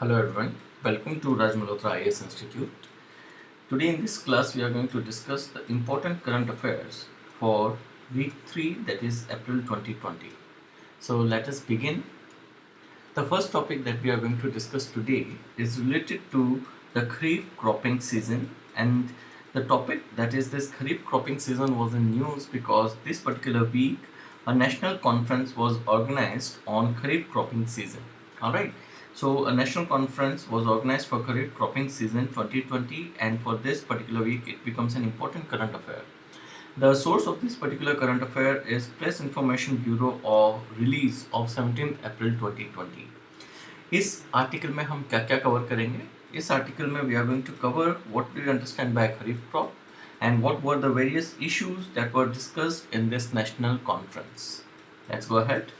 Hello everyone, welcome to Raj Malhotra IAS Institute. Today in this class we are going to discuss the important current affairs for week 3, that is April 2020. So let us begin. The first topic that we are going to discuss today is related to the Kharif cropping season, and the topic that is this Kharif cropping season was in news because this particular week a national conference was organized on Kharif cropping season. Alright, so a national conference was organized for Kharif cropping season 2020, and for this particular week it becomes an important current affair. The source of this particular current affair is Press Information Bureau of release of 17th April 2020. इस article में हम क्या क्या cover करेंगे? इस article में we are going to cover what do you understand by kharif crop and what were the various issues that were discussed in this national conference. Let's go ahead.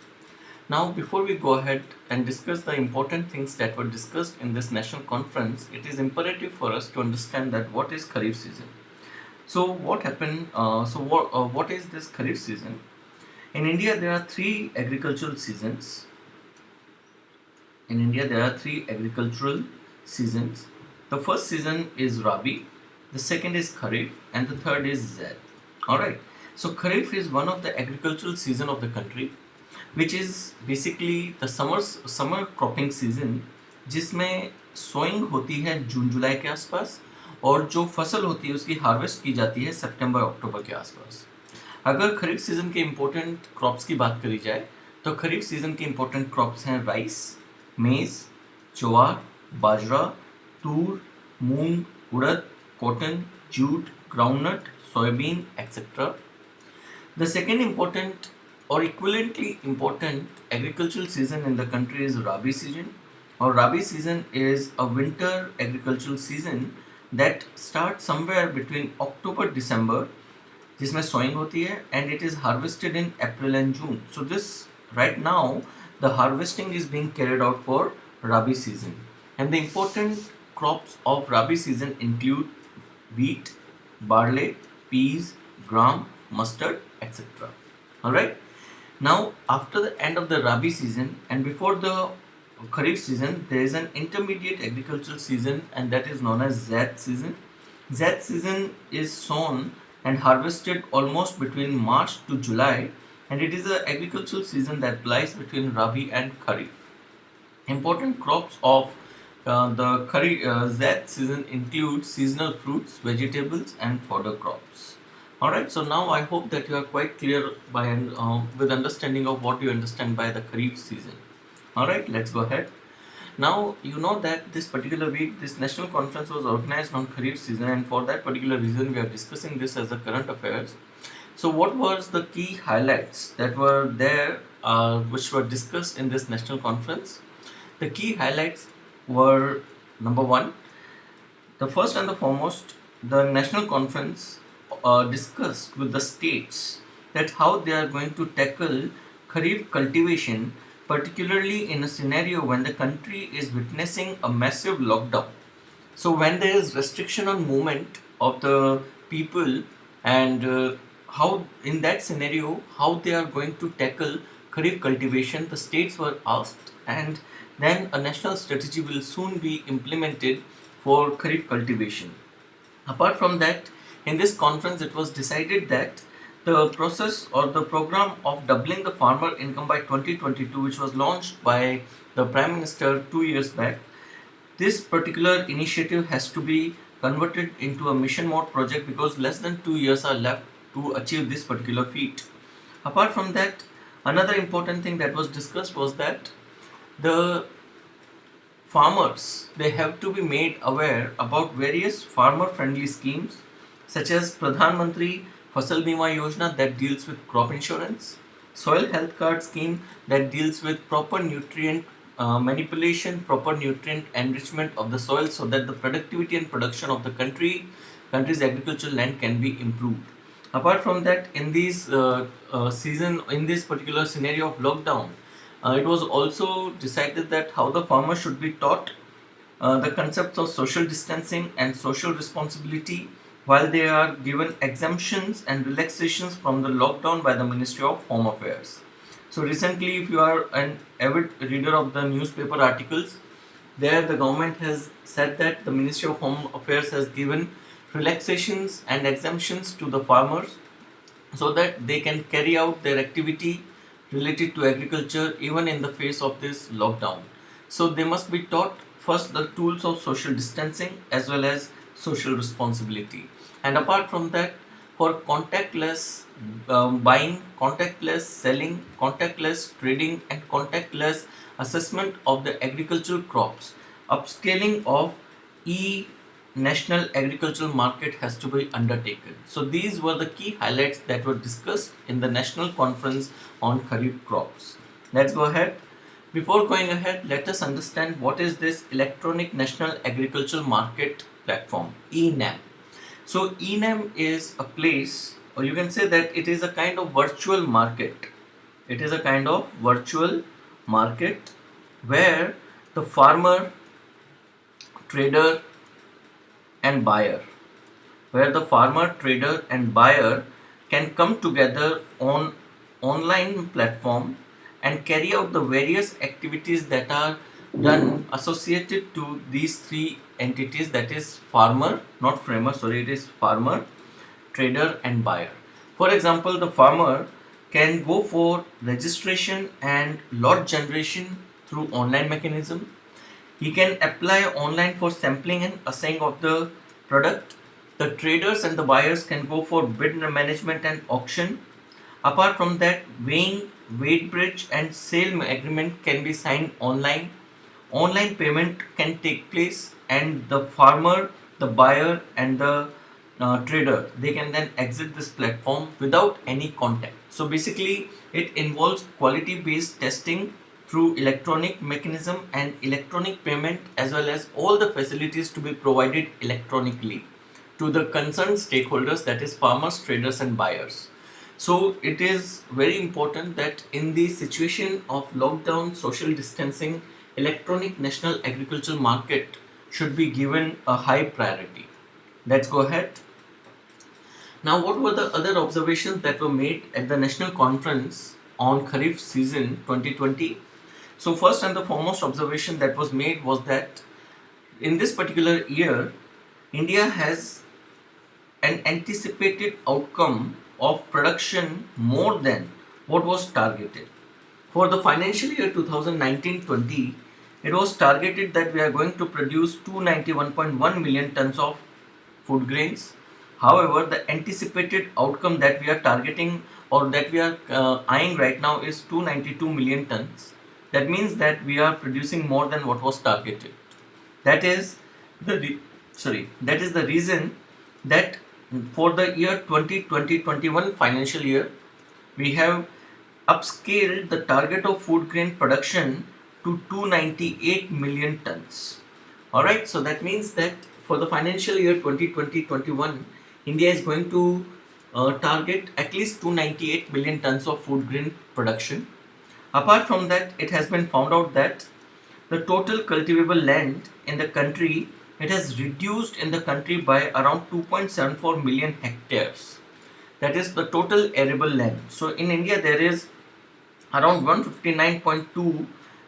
Now, before we go ahead and discuss the important things that were discussed in this national conference, it is imperative for us to understand that what is Kharif season. So, what happened? What is this Kharif season? In India, there are three agricultural seasons. The first season is Rabi, the second is Kharif, and the third is Zaid. Alright, so Kharif is one of the agricultural season of the country, which is basically the summer cropping season, जिसमें sowing होती है जून जुलाई के आसपास और जो फसल होती है उसकी हार्वेस्ट की जाती है सितंबर अक्टूबर के आसपास. अगर खरीफ सीजन के इम्पोर्टेंट क्रॉप्स की बात करी जाए तो खरीफ सीजन के इम्पोर्टेंट क्रॉप्स हैं राइस, मेज, ज्वार, बाजरा, तूर, मूंग, उड़द, cotton, jute, groundnut, soybean, etc. The second important or equivalently important agricultural season in the country is Rabi season. Or Rabi season is a winter agricultural season that starts somewhere between October December, जिसमें sowing होती है, and it is harvested in April and June. So this right now the harvesting is being carried out for Rabi season, and the important crops of Rabi season include wheat, barley, peas, gram, mustard, etc. Alright. Now, after the end of the Rabi season and before the Kharif season, there is an intermediate agricultural season, and that is known as Zaid season. Zaid season is sown and harvested almost between March to July, and it is an agricultural season that lies between Rabi and Kharif. Important crops of the Zaid season includes seasonal fruits, vegetables, and fodder crops. Alright, so now I hope that you are quite clear with understanding of what you understand by the Kharif season. Alright, let's go ahead. Now, you know that this particular week, this national conference was organized on Kharif season, and for that particular reason, we are discussing this as a current affairs. So, what was the key highlights that were there, which were discussed in this national conference? The key highlights were, number one, the first and the foremost, the national conference discussed with the states that how they are going to tackle Kharif cultivation, particularly in a scenario when the country is witnessing a massive lockdown. So when there is restriction on movement of the people, and how in that scenario how they are going to tackle Kharif cultivation, the states were asked, and then a national strategy will soon be implemented for Kharif cultivation. Apart from that, in this conference it was decided that the process or the program of doubling the farmer income by 2022, which was launched by the Prime Minister 2 years back, this particular initiative has to be converted into a mission mode project because less than 2 years are left to achieve this particular feat. Apart from that, another important thing that was discussed was that the farmers, they have to be made aware about various farmer friendly schemes such as Pradhan Mantri Fasal Bima Yojana that deals with crop insurance, soil health card scheme that deals with proper nutrient manipulation, proper nutrient enrichment of the soil so that the productivity and production of the country's agricultural land can be improved. Apart from that, in this in this particular scenario of lockdown, it was also decided that how the farmer should be taught the concepts of social distancing and social responsibility while they are given exemptions and relaxations from the lockdown by the Ministry of Home Affairs. So recently, if you are an avid reader of the newspaper articles, There, the government has said that the Ministry of Home Affairs has given relaxations and exemptions to the farmers so that they can carry out their activity related to agriculture even in the face of this lockdown. So they must be taught first the tools of social distancing as well as social responsibility. And apart from that, for contactless buying, contactless selling, contactless trading, and contactless assessment of the agricultural crops, upscaling of e national agricultural market has to be undertaken. So these were the key highlights that were discussed in the national conference on kharif crops. Let's go ahead. Before going ahead, let us understand what is this electronic national agricultural market platform, ENAM. So ENAM is a place, or you can say that it is a kind of virtual market. It is a kind of virtual market where the farmer, trader, and buyer, can come together on online platform and carry out the various activities that are done associated to these three entities, that is farmer, not framer, sorry, it is farmer, trader, and buyer. For example, the farmer can go for registration and lot generation through online mechanism. He can apply online for sampling and assaying of the product. The traders and the buyers can go for bid management and auction. Apart from that, weighing, weight bridge, and sale agreement can be signed online. Online payment can take place, and the farmer, the buyer, and the trader, they can then exit this platform without any contact. So basically, it involves quality based testing through electronic mechanism and electronic payment, as well as all the facilities to be provided electronically to the concerned stakeholders, that is farmers, traders, and buyers. So it is very important that in the situation of lockdown, social distancing, electronic national agricultural market should be given a high priority. Let's go ahead. Now, what were the other observations that were made at the national conference on Kharif season 2020? So, first and the foremost observation that was made was that in this particular year, India has an anticipated outcome of production more than what was targeted. For the financial year 2019-20, it was targeted that we are going to produce 291.1 million tons of food grains. However, the anticipated outcome that we are targeting, or that we are eyeing right now, is 292 million tons. That means that we are producing more than what was targeted. That is that is the reason that for the year 2020-21 financial year, we have upscaled the target of food grain production to 298 million tons. Alright, so that means that for the financial year 2020-21, India is going to target at least 298 million tons of food grain production. Apart from that, it has been found out that the total cultivable land in the country, it has reduced in the country by around 2.74 million hectares. That is the total arable land. So in India, there is around 159.2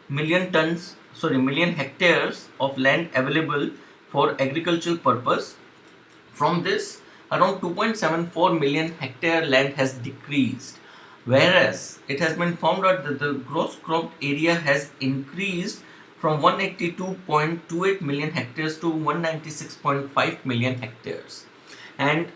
million hectares of land available for agricultural purpose. From this, around 2.74 million hectare land has decreased, whereas it has been found out that the gross cropped area has increased from 182.28 million hectares to 196.5 million hectares. And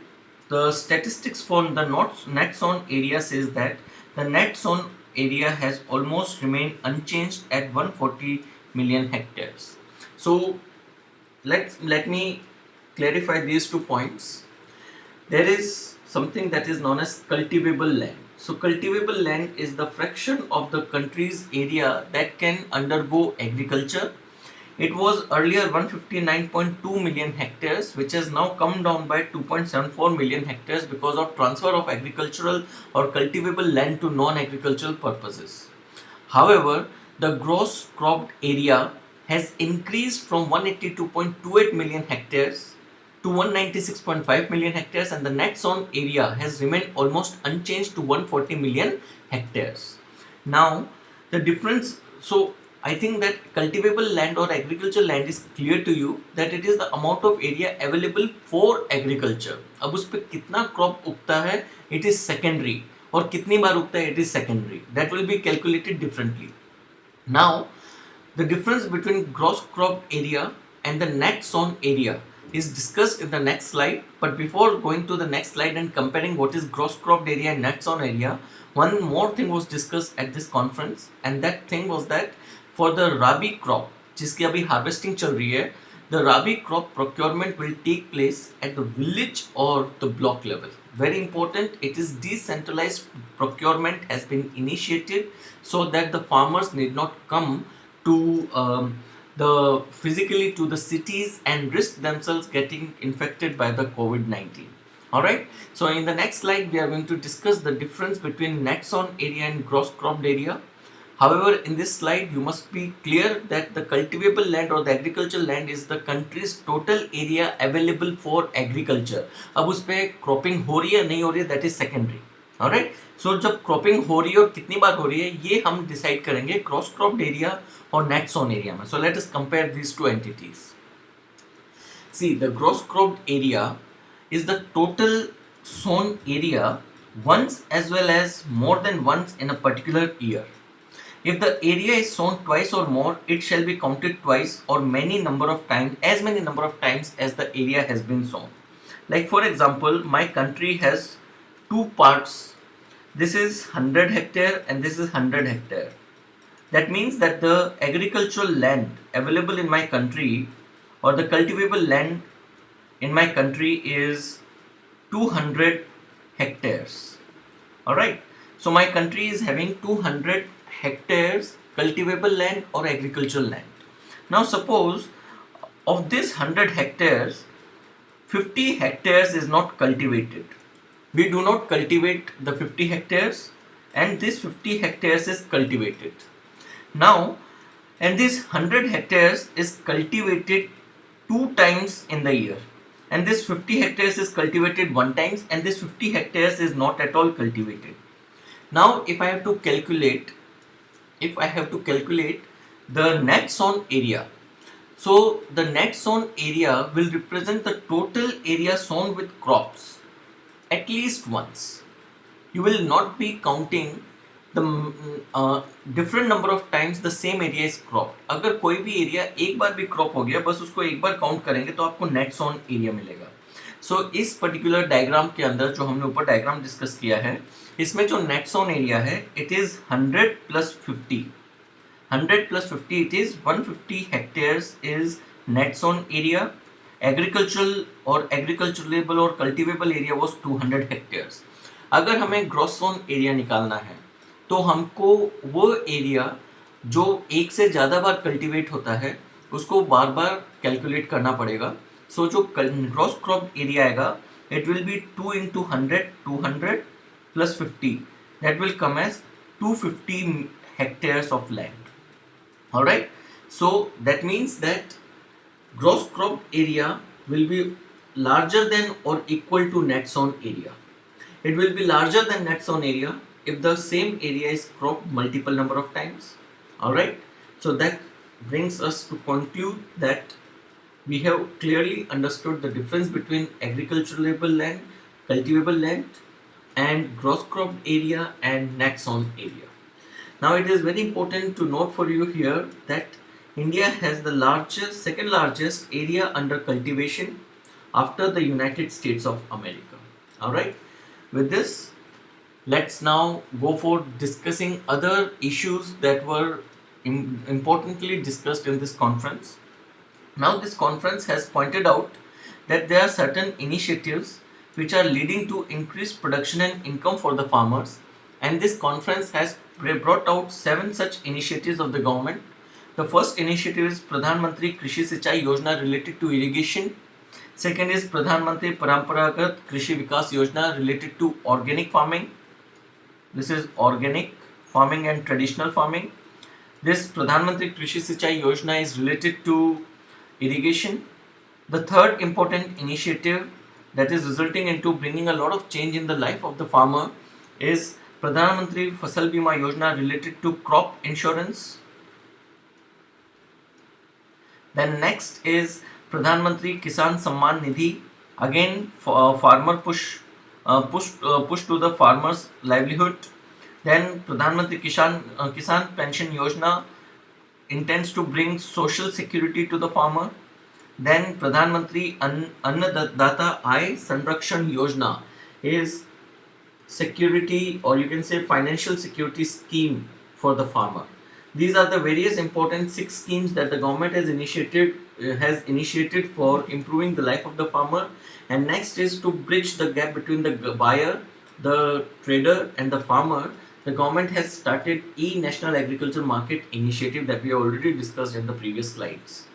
the statistics for the net sown area says that the net sown area has almost remained unchanged at 140 million hectares. So let me clarify these 2 points. There is something that is known as cultivable land. So cultivable land is the fraction of the country's area that can undergo agriculture. It was earlier 159.2 million hectares, which has now come down by 2.74 million hectares because of transfer of agricultural or cultivable land to non-agricultural purposes. However, the gross cropped area has increased from 182.28 million hectares to 196.5 million hectares, and the net sown area has remained almost unchanged to 140 million hectares. Now, the difference, so I think that cultivable land or agricultural land is clear to you that it is the amount of area available for agriculture. अब उस पर कितना crop उगता है it is secondary, और कितनी बार उगता है it is secondary. That will be calculated differently. Now the difference between gross cropped area and the net sown area is discussed in the next slide. But before going to the next slide and comparing what is gross cropped area and net sown area, one more thing was discussed at this conference, and that thing was that for the rabi crop, जिसकी अभी harvesting चल रही है, the rabi crop procurement will take place at the village or the block level. Very important, it is decentralized procurement has been initiated so that the farmers need not come to the physically to the cities and risk themselves getting infected by the COVID-19. Alright, so in the next slide we are going to discuss the difference between net sown area and gross cropped area. However, in this slide you must be clear that the cultivable land or the agricultural land is the country's total area available for agriculture. अब उस पे cropping हो रही है नहीं हो रही है, that is secondary. Alright, so जब cropping हो रही है और कितनी बार हो रही है ये हम decide करेंगे gross cropped area और net sown area में. So let us compare these two entities. See, the gross cropped area is the total sown area once as well as more than once in a particular year. If the area is sown twice or more, it shall be counted twice or many number of times, as many number of times as the area has been sown. Like for example, my country has two parts. This is 100 hectare and this is 100 hectare. That means that the agricultural land available in my country or the cultivable land in my country is 200 hectares. Alright, so my country is having 200 hectares cultivable land or agricultural land. Now suppose of this 100 hectares, 50 hectares is not cultivated. We do not cultivate the 50 hectares and this 50 hectares is cultivated. Now, and this 100 hectares is cultivated 2 times in the year. And this 50 hectares is cultivated 1 time and this 50 hectares is not at all cultivated. Now, if I have to calculate the net sown area, so the net sown area will represent the total area sown with crops at least once. You will not be counting the different number of times the same area is cropped. अगर कोई भी area एक बार भी crop हो गया बस उसको एक बार काउंट करेंगे तो आपको नेट सोन एरिया मिलेगा. सो इस पर्टिकुलर डायग्राम के अंदर जो हमने ऊपर डायग्राम डिस्कस किया है इसमें जो नेट सोन एरिया है it is 100 plus 50. 100 plus 50 it is 150 hectares is net sown area. Agricultural और agriculturable और cultivable area was 200 hectares. अगर हमें ग्रॉस सोन एरिया निकालना है तो हमको वो एरिया जो एक से ज़्यादा बार कल्टीवेट होता है उसको बार बार कैलकुलेट करना पड़ेगा. सो जो ग्रॉस क्रॉप एरिया आएगा it will be 2 into 100 200 plus 50 that will come as 250 hectares of land. Alright, so that means that gross crop area will be larger than or equal to net sown area. It will be larger than net sown area if the same area is cropped multiple number of times. Alright, so that brings us to conclude that we have clearly understood the difference between agriculturable land, cultivable land and gross cropped area and net sown area. Now it is very important to note for you here that India has the second largest area under cultivation after the United States of America. Alright, with this let's now go for discussing other issues that were importantly discussed in this conference. Now this conference has pointed out that there are certain initiatives which are leading to increased production and income for the farmers, and this conference has brought out 7 such initiatives of the government. The first initiative is Pradhan Mantri Krishi Sinchai Yojana related to irrigation. Second is Pradhan Mantri Paramparagat Krishi Vikas Yojana related to organic farming. This is organic farming and traditional farming. This Pradhan Mantri Krishi Sinchai Yojana is related to irrigation. The third important initiative that is resulting into bringing a lot of change in the life of the farmer is Pradhan Mantri Fasal Bima Yojana related to crop insurance. Then next is Pradhan Mantri Kisan Samman Nidhi, again for farmer push to the farmers' livelihood. Then Pradhan Mantri Kisan Pension Yojana intends to bring social security to the farmer. Then Pradhan Mantri Annadata Aay Sanrakshan Yojana is security, or you can say financial security scheme for the farmer. These are the various important 6 schemes that the government has initiated for improving the life of the farmer. And next is to bridge the gap between the buyer, the trader, and the farmer. The government has started e-National Agriculture Market initiative that we already discussed in the previous slides.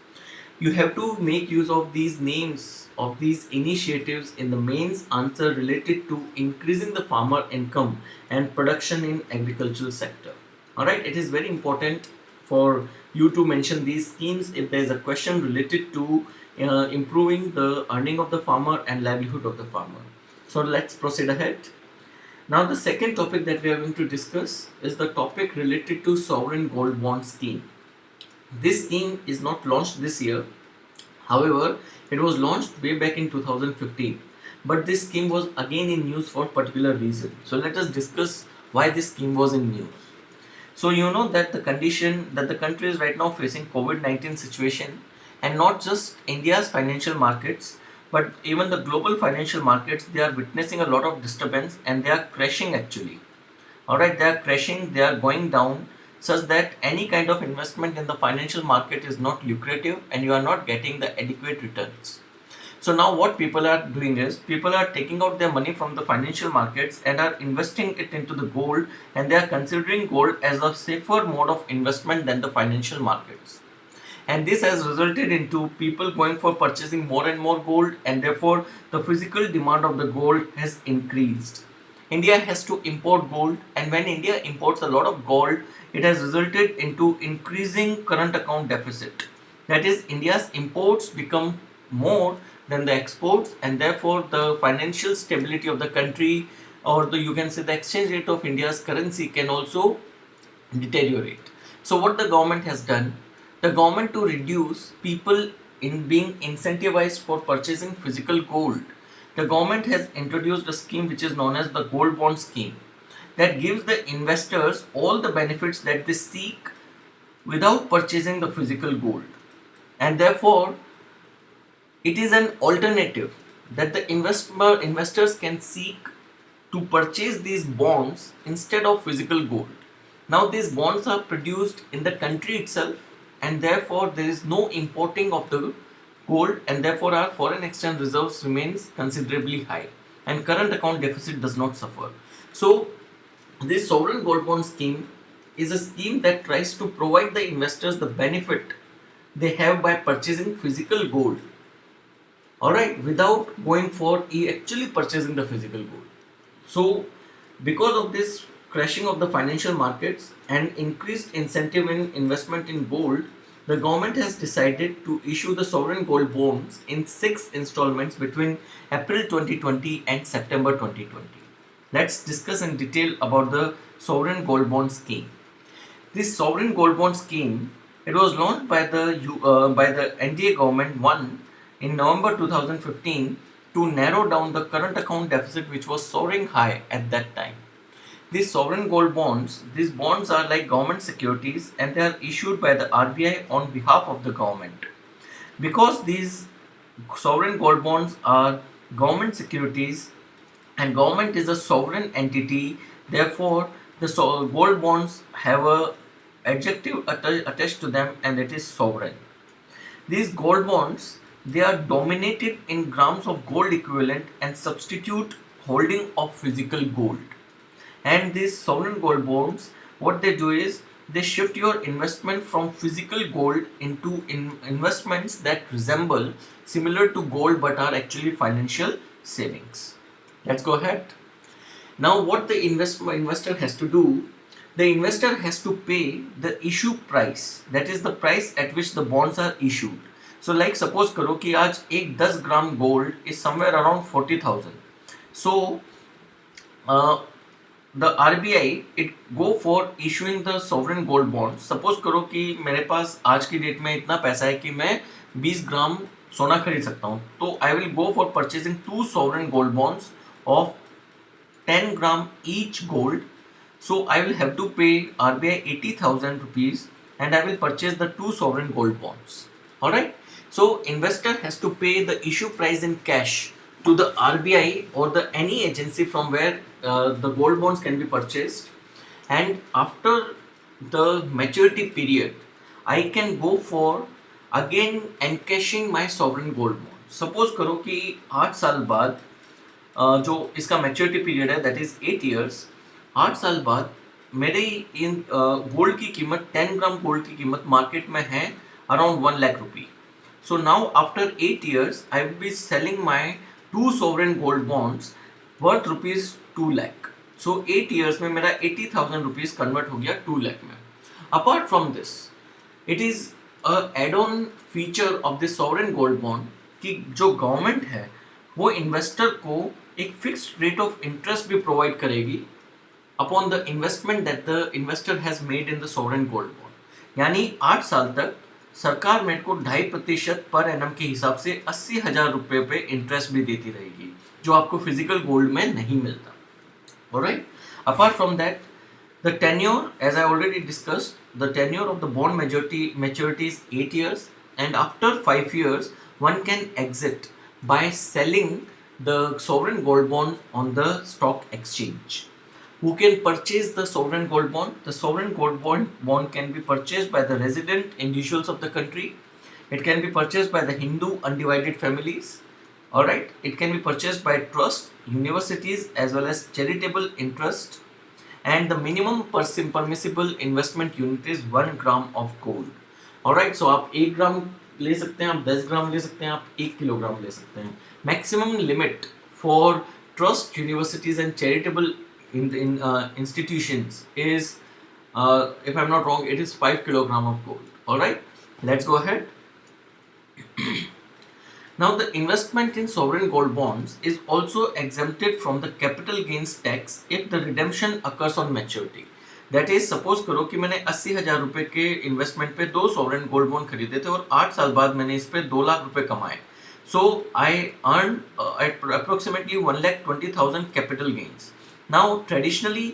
You have to make use of these names of these initiatives in the mains answer related to increasing the farmer income and production in agricultural sector. Alright, it is very important for you to mention these schemes if there is a question related to improving the earning of the farmer and livelihood of the farmer. So let's proceed ahead. Now the second topic that we are going to discuss is the topic related to sovereign gold bond scheme. This scheme is not launched this year. However, it was launched way back in 2015. But this scheme was again in news for particular reason. So let us discuss why this scheme was in news. So you know that the condition that the country is right now facing COVID-19 situation, and not just India's financial markets, but even the global financial markets, they are witnessing a lot of disturbance and they are crashing actually. Alright, they are crashing, they are going down, such that any kind of investment in the financial market is not lucrative and you are not getting the adequate returns. So now what people are doing is people are taking out their money from the financial markets and are investing it into the gold, and they are considering gold as a safer mode of investment than the financial markets. And this has resulted into people going for purchasing more and more gold, and therefore the physical demand of the gold has increased. India has to import gold, and when India imports a lot of gold, it has resulted into increasing current account deficit. That is, India's imports become more than the exports, and therefore the financial stability of the country, or the you can say the exchange rate of India's currency, can also deteriorate. So what the government has done, the government, to reduce people in being incentivized for purchasing physical gold, the government has introduced a scheme which is known as the gold bond scheme, that gives the investors all the benefits that they seek without purchasing the physical gold. And therefore it is an alternative that the investors can seek to purchase these bonds instead of physical gold. Now these bonds are produced in the country itself, and therefore there is no importing of the gold, and therefore our foreign exchange reserves remains considerably high and current account deficit does not suffer. So this sovereign gold bond scheme is a scheme that tries to provide the investors the benefit they have by purchasing physical gold, alright, without going for actually purchasing the physical gold. So because of this crashing of the financial markets and increased incentive in investment in gold, the government has decided to issue the sovereign gold bonds in 6 installments between April 2020 and September 2020. Let's discuss in detail about the sovereign gold bond scheme. This sovereign gold bond scheme, it was launched by the NDA government one in November 2015 to narrow down the current account deficit, which was soaring high at that time. These sovereign gold bonds, these bonds are like government securities and they are issued by the RBI on behalf of the government. Because these sovereign gold bonds are government securities and government is a sovereign entity, therefore the gold bonds have a adjective attached to them, and it is sovereign. These gold bonds, they are dominated in grams of gold equivalent and substitute holding of physical gold. And these sovereign gold bonds, what they do is they shift your investment from physical gold into investments that resemble similar to gold but are actually financial savings. Let's go ahead. Now what the investor has to do, the investor has to pay the issue price, that is the price at which the bonds are issued. So like suppose करो कि आज एक 10 ग्राम gold is somewhere around 40,000. So the RBI it go for issuing the sovereign gold bonds. Suppose करो कि मेरे पास आज की date में इतना पैसा है कि मैं 20 ग्राम सोना खरीद सकता हूँ, तो I will go for purchasing 2 sovereign gold bonds of 10 gram each gold. So I will have to pay RBI 80,000 rupees and I will purchase the 2 sovereign gold bonds. Alright. So investor has to pay the issue price in cash to the RBI or the any agency from where the gold bonds can be purchased, and after the maturity period I can go for again encashing my sovereign gold bond. Suppose करो कि 8 साल बाद जो इसका maturity period है that is 8 years, 8 साल बाद मेरे इन गोल्ड की कीमत 10 ग्राम गोल्ड की कीमत मार्केट में है around 1 lakh rupee. So now after 8 years I will be selling my 2 sovereign gold bonds worth rupees 2 lakh. So 8 years में मेरा 80,000 रुपीज कन्वर्ट हो गया 2 लाख में. Apart from this it is add on feature of this sovereign gold bond कि जो government है वो investor को एक फिक्स्ड रेट ऑफ इंटरेस्ट भी प्रोवाइड करेगी upon the investment that the investor has made in the sovereign gold bond. यानी 8 साल तक सरकार मेरे को 2.5% पर एनम के हिसाब से 80,000 रुपये पे इंटरेस्ट भी देती रहेगी, जो आपको फिजिकल गोल्ड में नहीं मिलता. Alright. Apart from that the tenure, as I already discussed, the tenure of the bond maturity is 8 years, and after 5 years one can exit by selling the sovereign gold bond on the stock exchange. Who can purchase the sovereign gold bond? The sovereign gold bond can be purchased by the resident individuals of the country. It can be purchased by the Hindu undivided families. Alright, it can be purchased by trust, universities as well as charitable interest. And the minimum permissible investment unit is 1 gram of gold. Alright, so आप 1 ग्राम ले सकते हैं, आप 10 ग्राम ले सकते हैं, आप 1 kilogram ले सकते हैं. Maximum limit for trust, universities and charitable institutions is, if I'm not wrong, it is 5 kilogram of gold. Alright, let's go ahead. Now the investment in sovereign gold bonds is also exempted from the capital gains tax if the redemption occurs on maturity. That is, suppose करो कि मैंने 80,000 रुपए के investment पे 2 sovereign gold bond खरीदे थे और 8 साल बाद मैंने इस पे 2 लाख रुपए कमाए. So I earned approximately 1,20,000 capital gains. Now traditionally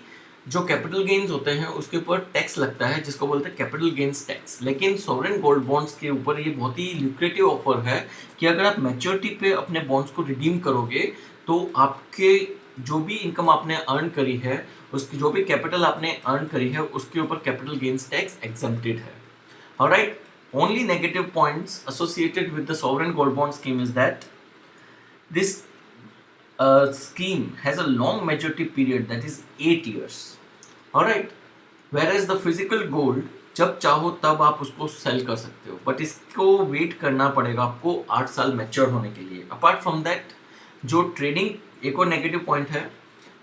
जो कैपिटल गेन्स होते हैं उसके ऊपर टैक्स लगता है जिसको बोलते हैं कैपिटल गेन्स टैक्स, लेकिन सॉवरेन गोल्ड बॉन्ड्स के ऊपर ये बहुत ही ल्यूक्रेटिव ऑफर है कि अगर आप मैच्योरिटी पे अपने बॉन्ड्स को रिडीम करोगे तो आपके जो भी इनकम आपने अर्न करी है, उसकी जो भी कैपिटल आपने अर्न करी है उसके ऊपर कैपिटल गेन्स टैक्स एग्जेम्प्टेड है. Alright, only negative points associated with the sovereign gold bond scheme is that this scheme has a long maturity period, that is 8 years. Alright, whereas the physical gold जब चाहो तब आप उसको cell कर सकते हो, but इसको वेट करना पड़ेगा आपको 8 साल मैच्योर होने के लिए. अपार्ट फ्रॉम दैट जो ट्रेडिंग, एक और नेगेटिव पॉइंट है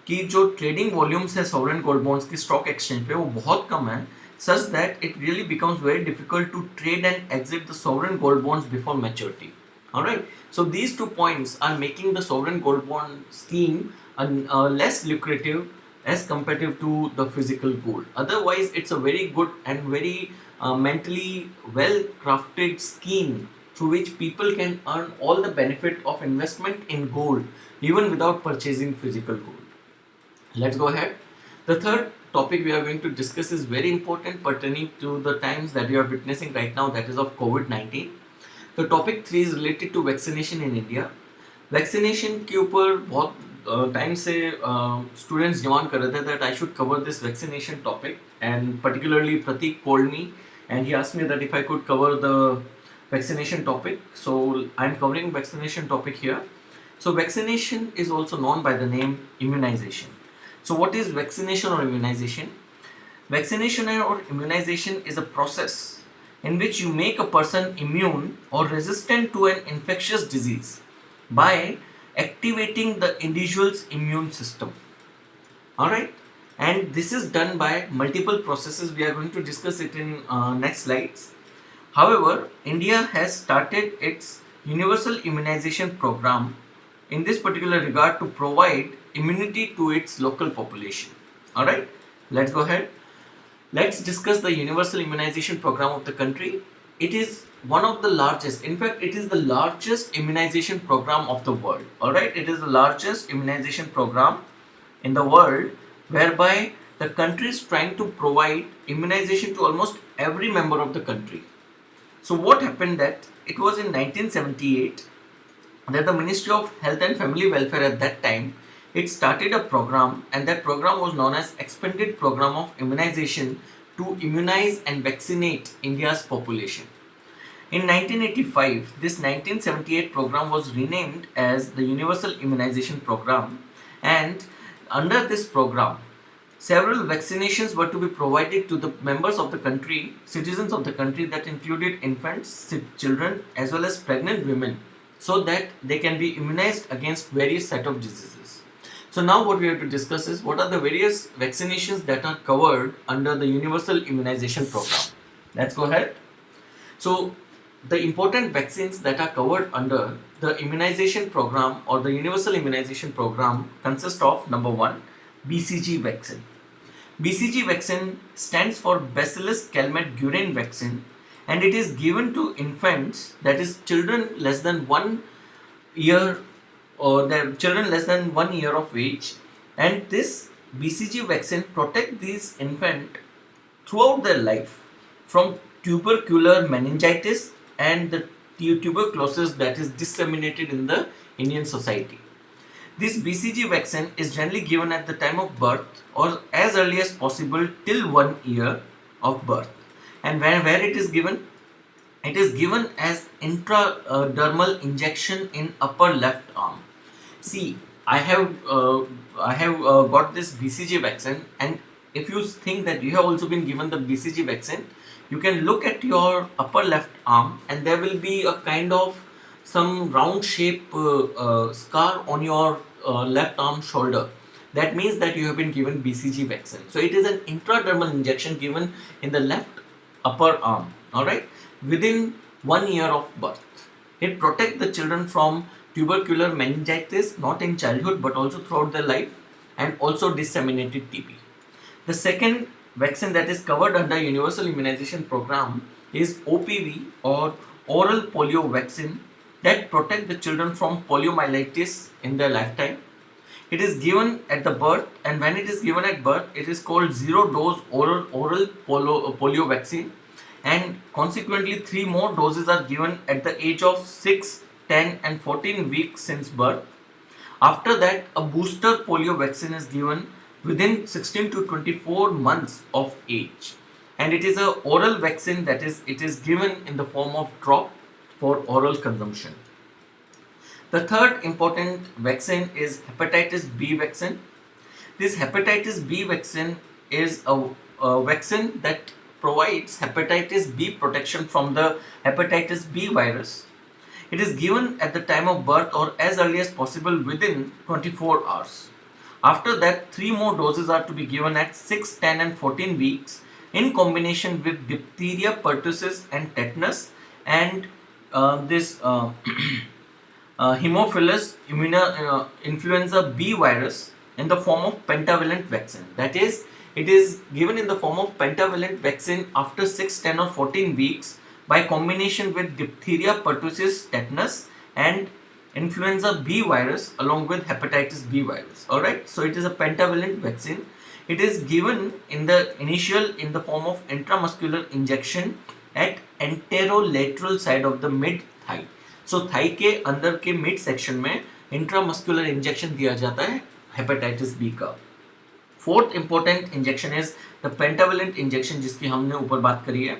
कि जो ट्रेडिंग वॉल्यूम्स है सॉवरेन गोल्ड बॉन्ड्स की स्टॉक एक्सचेंज पे वो बहुत कम है, such that it really becomes very difficult to trade and exit the sovereign gold bonds before maturity. Alright, so these 2 points are making the sovereign gold bond scheme less lucrative as compared to the physical gold. Otherwise, it's a very good and very mentally well crafted scheme through which people can earn all the benefit of investment in gold even without purchasing physical gold. Let's go ahead. The third topic we are going to discuss is very important pertaining to the times that we are witnessing right now, that is of COVID-19. तो topic 3 is related to vaccination in India. Vaccination के ऊपर बहुत time से students demand कर रहे थे that I should cover this vaccination topic, and particularly Prateek called me and he asked me that if I could cover the vaccination topic. So I am covering vaccination topic here. So vaccination is also known by the name immunisation. So what is vaccination और immunisation? Vaccination और immunisation is a process in which you make a person immune or resistant to an infectious disease by activating the individual's immune system. Alright, and this is done by multiple processes. We are going to discuss it in next slides. However, India has started its universal immunization program in this particular regard to provide immunity to its local population. Alright, let's go ahead. Let's discuss the universal immunization program of the country. It is one of the largest, in fact it is the largest immunization program of the world. Alright, it is the largest immunization program in the world, whereby the country is trying to provide immunization to almost every member of the country. So what happened that it was in 1978 that the Ministry of Health and Family Welfare at that time, it started a program, and that program was known as Expanded Program of Immunization to immunize and vaccinate India's population. In 1985, this 1978 program was renamed as the Universal Immunization Program, and under this program, several vaccinations were to be provided to the members of the country, citizens of the country, that included infants, children, as well as pregnant women, so that they can be immunized against various set of diseases. So now what we have to discuss is what are the various vaccinations that are covered under the Universal Immunization Program. Let's go ahead. So the important vaccines that are covered under the immunization program or the Universal Immunization Program consist of number 1, BCG vaccine. BCG vaccine stands for Bacillus Calmette-Guerin vaccine, and it is given to infants, that is children less than 1 year, or their children less than 1 year of age, and this BCG vaccine protect these infants throughout their life from tubercular meningitis and the tuberculosis that is disseminated in the Indian society. This BCG vaccine is generally given at the time of birth or as early as possible till 1 year of birth. And where it is given? It is given as intradermal injection in upper left arm. See, I have got this BCG vaccine, and if you think that you have also been given the BCG vaccine, you can look at your upper left arm, and there will be a kind of some round shape scar on your left arm shoulder. That means that you have been given BCG vaccine. So it is an intradermal injection given in the left upper arm, alright, within 1 year of birth. It protects the children from tubercular meningitis, not in childhood but also throughout their life, and also disseminated TB. The second vaccine that is covered under Universal Immunization Program is OPV, or oral polio vaccine, that protect the children from poliomyelitis in their lifetime. It is given at the birth, and when it is given at birth, it is called zero dose oral polio vaccine, and consequently 3 more doses are given at the age of 6, 10 and 14 weeks since birth. After that, a booster polio vaccine is given within 16 to 24 months of age, and it is a oral vaccine, that is, it is given in the form of drop for oral consumption. The third important vaccine is hepatitis B vaccine. This hepatitis B vaccine is a vaccine that provides hepatitis B protection from the hepatitis B virus. It is given at the time of birth or as early as possible within 24 hours. After that, 3 more doses are to be given at 6, 10 and 14 weeks in combination with diphtheria, pertussis and tetanus, and this Haemophilus influenza B virus in the form of pentavalent vaccine. That is, it is given in the form of pentavalent vaccine after 6, 10 or 14 weeks by combination with diphtheria, pertussis, tetanus and influenza B virus along with hepatitis B virus. Alright, so it is a pentavalent vaccine. It is given in the form of intramuscular injection at anterolateral side of the mid thigh. So thigh के अंदर के mid section में intramuscular injection दिया जाता है hepatitis B का. Fourth important injection is the pentavalent injection, जिसकी हमने ऊपर बात करी है.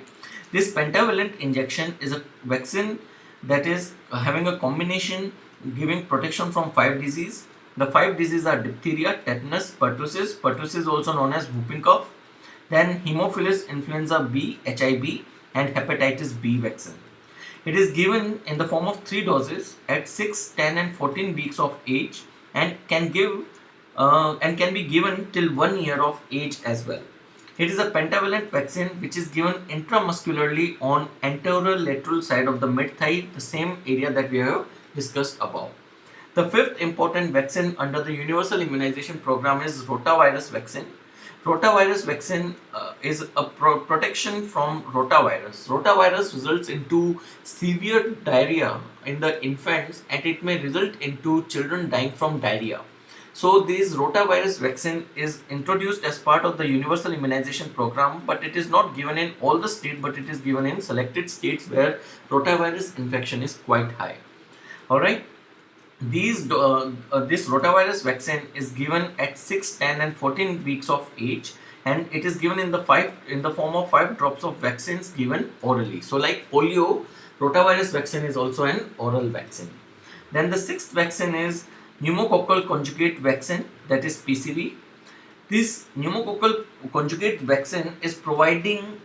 This pentavalent injection is a vaccine that is having a combination giving protection from 5 diseases. The 5 diseases are diphtheria, tetanus, pertussis also known as whooping cough, then Haemophilus influenza B, HIB, and hepatitis B vaccine. It is given in the form of 3 doses at 6, 10 and 14 weeks of age, and can be given till 1 year of age as well. It is a pentavalent vaccine which is given intramuscularly on anterolateral side of the mid thigh, the same area that we have discussed above. The fifth important vaccine under the Universal Immunization Program is rotavirus vaccine. Rotavirus vaccine is a protection from rotavirus. Rotavirus results into severe diarrhea in the infants, and it may result into children dying from diarrhea. So this rotavirus vaccine is introduced as part of the universal immunization program, but it is not given in all the states, but it is given in selected states where rotavirus infection is quite high. All right. This rotavirus vaccine is given at 6, 10, and 14 weeks of age, and it is given in the form of 5 drops of vaccines given orally. So, like polio, rotavirus vaccine is also an oral vaccine. Then the sixth vaccine is pneumococcal conjugate vaccine, that is PCV. This pneumococcal conjugate vaccine is providing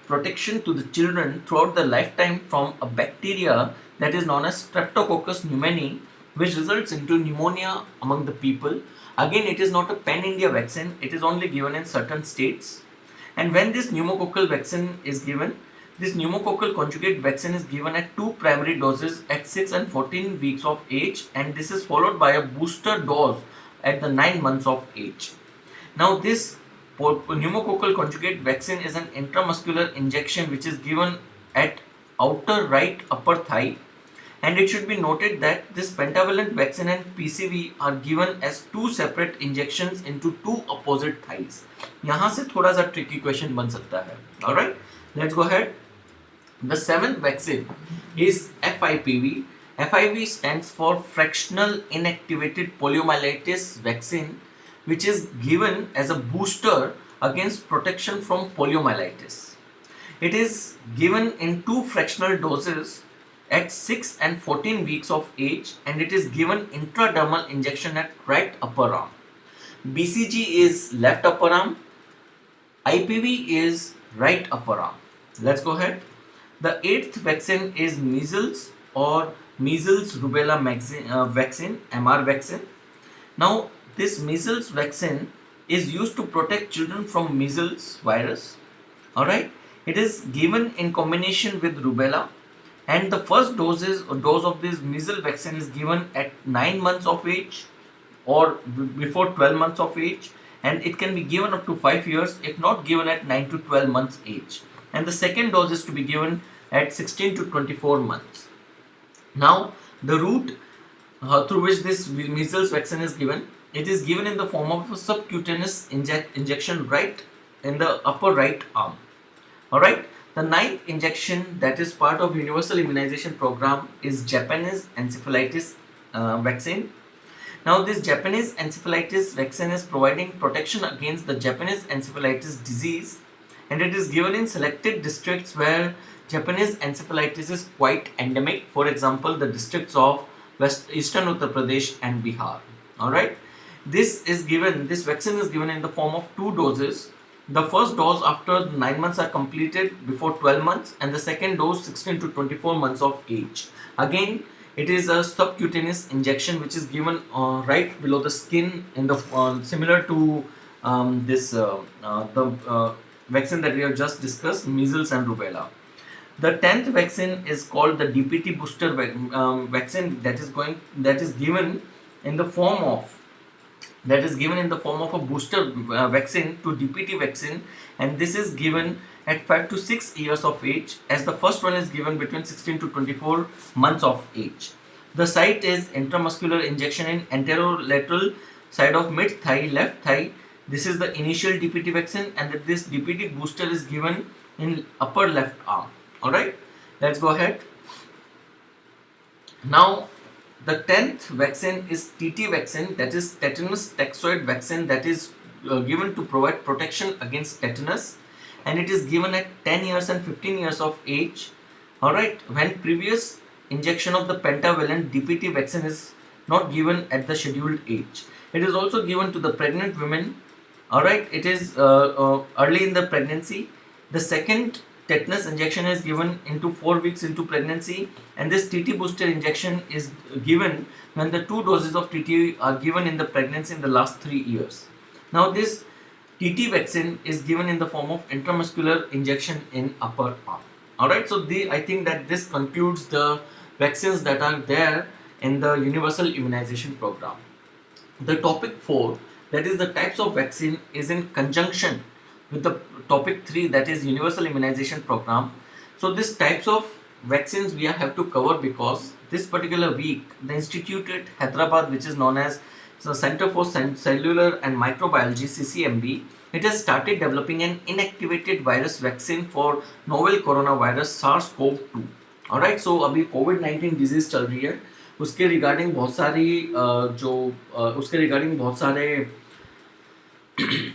protection to the children throughout the lifetime from a bacteria that is known as Streptococcus pneumoniae, which results into pneumonia among the people. Again, it is not a pan-India vaccine, it is only given in certain states. And when this pneumococcal vaccine is given, this pneumococcal conjugate vaccine is given at 2 primary doses at 6 and 14 weeks of age, and this is followed by a booster dose at the 9 months of age. Now, this pneumococcal conjugate vaccine is an intramuscular injection which is given at outer right upper thigh, and it should be noted that this pentavalent vaccine and PCV are given as 2 separate injections into 2 opposite thighs. यहाँ से थोड़ा सा tricky question बन सकता है. Alright, let's go ahead. The seventh vaccine is FIPV. FIV stands for Fractional Inactivated Poliomyelitis Vaccine, which is given as a booster against protection from poliomyelitis. It is given in 2 fractional doses at 6 and 14 weeks of age, and it is given intradermal injection at right upper arm. BCG is left upper arm, IPV is right upper arm. Let's go ahead. The eighth vaccine is measles or measles rubella vaccine, MR vaccine. Now, this measles vaccine is used to protect children from measles virus. Alright, it is given in combination with rubella, and the first dose of this measles vaccine is given at 9 months of age or before 12 months of age, and it can be given up to 5 years if not given at 9 to 12 months age, and the second dose is to be given at 16 to 24 months. Now, the route through which this measles vaccine is given, it is given in the form of a subcutaneous injection right in the upper right arm. Alright, the ninth injection that is part of universal immunization program is Japanese encephalitis vaccine. Now, this Japanese encephalitis vaccine is providing protection against the Japanese encephalitis disease, and it is given in selected districts where Japanese encephalitis is quite endemic. For example, the districts of Eastern Uttar Pradesh and Bihar. Alright, this vaccine is given in the form of 2 doses. The first dose after 9 months are completed before 12 months, and the second dose 16 to 24 months of age. Again, it is a subcutaneous injection which is given right below the skin in the similar to the vaccine that we have just discussed, measles and rubella. The 10th vaccine is called the DPT booster vaccine that is given in the form of a booster vaccine to DPT vaccine, and this is given at 5 to 6 years of age, as the first one is given between 16 to 24 months of age. The site is intramuscular injection in anterolateral side of mid thigh, left thigh. This is the initial DPT vaccine, and this DPT booster is given in upper left arm. Alright, let's go ahead. Now, the 10th vaccine is TT vaccine, that is tetanus toxoid vaccine, that is given to provide protection against tetanus, and it is given at 10 years and 15 years of age. Alright, when previous injection of the pentavalent DPT vaccine is not given at the scheduled age. It is also given to the pregnant women. Alright, it is early in the pregnancy. The second tetanus injection is given into 4 weeks into pregnancy, and this TT booster injection is given when the 2 doses of TT are given in the pregnancy in the last 3 years. Now, this TT vaccine is given in the form of intramuscular injection in upper arm. Alright, so I think that this concludes the vaccines that are there in the universal immunization program. The topic 4, that is the types of vaccine, is in conjunction with the topic 3, that is universal immunization program. So these types of vaccines we have to cover because this particular week the institute at Hyderabad, which is known as the Center for Cellular and Microbiology, CCMB, it has started developing an inactivated virus vaccine for novel coronavirus SARS-CoV-2. Alright, so अभी कोविड-19 disease चल रही है, उसके regarding बहुत सारी उसके regarding बहुत सारे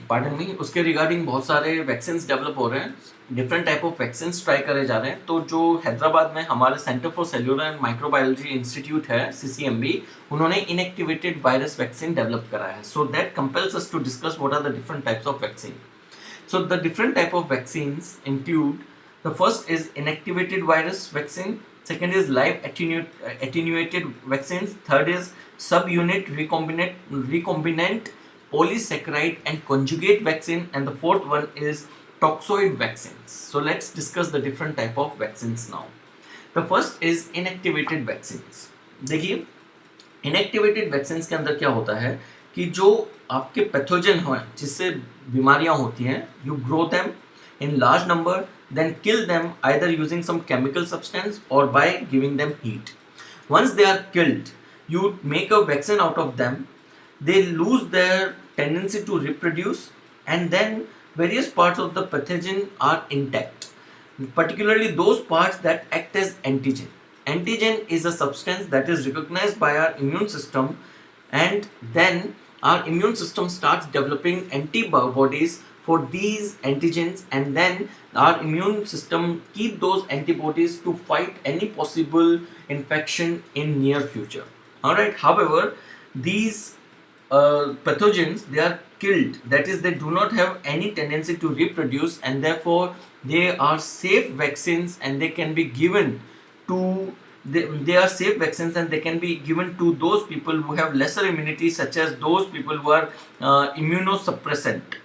पार्डन मी उसके रिगार्डिंग बहुत सारे वैक्सीन डेवलप हो रहे हैं, different type of vaccine try करे जा रहे हैं. तो जो हैदराबाद में हमारे centre for cellular and microbiology institute है CCMB, उन्होंने इनएक्टिवेटेड वायरस वैक्सीन डेवलप करा है. So that compels us to discuss what are the different types of vaccine. So the different type of vaccines include, the first is inactivated virus vaccine, second is live attenuated vaccines, third is subunit recombinant polysaccharide and conjugate vaccine, and the fourth one is toxoid vaccines. So let's discuss the different type of vaccines now. The first is inactivated vaccines. देखिए, inactivated vaccine के अंदर क्या होता है कि जो आपके pathogen हैं जिससे बीमारियां होती हैं, you grow them in large number, then kill them either using some chemical substance or by giving them heat. Once they are killed, you make a vaccine out of them. They lose their tendency to reproduce, and then various parts of the pathogen are intact, particularly those parts that act as antigen. Antigen is a substance that is recognized by our immune system, and then our immune system starts developing antibodies for these antigens, and then our immune system keep those antibodies to fight any possible infection in near future. All right, however, these pathogens, they are killed, that is they do not have any tendency to reproduce, and therefore they are safe vaccines and they can be given to they are safe vaccines and they can be given to those people who have lesser immunity, such as those people who are immunosuppressant,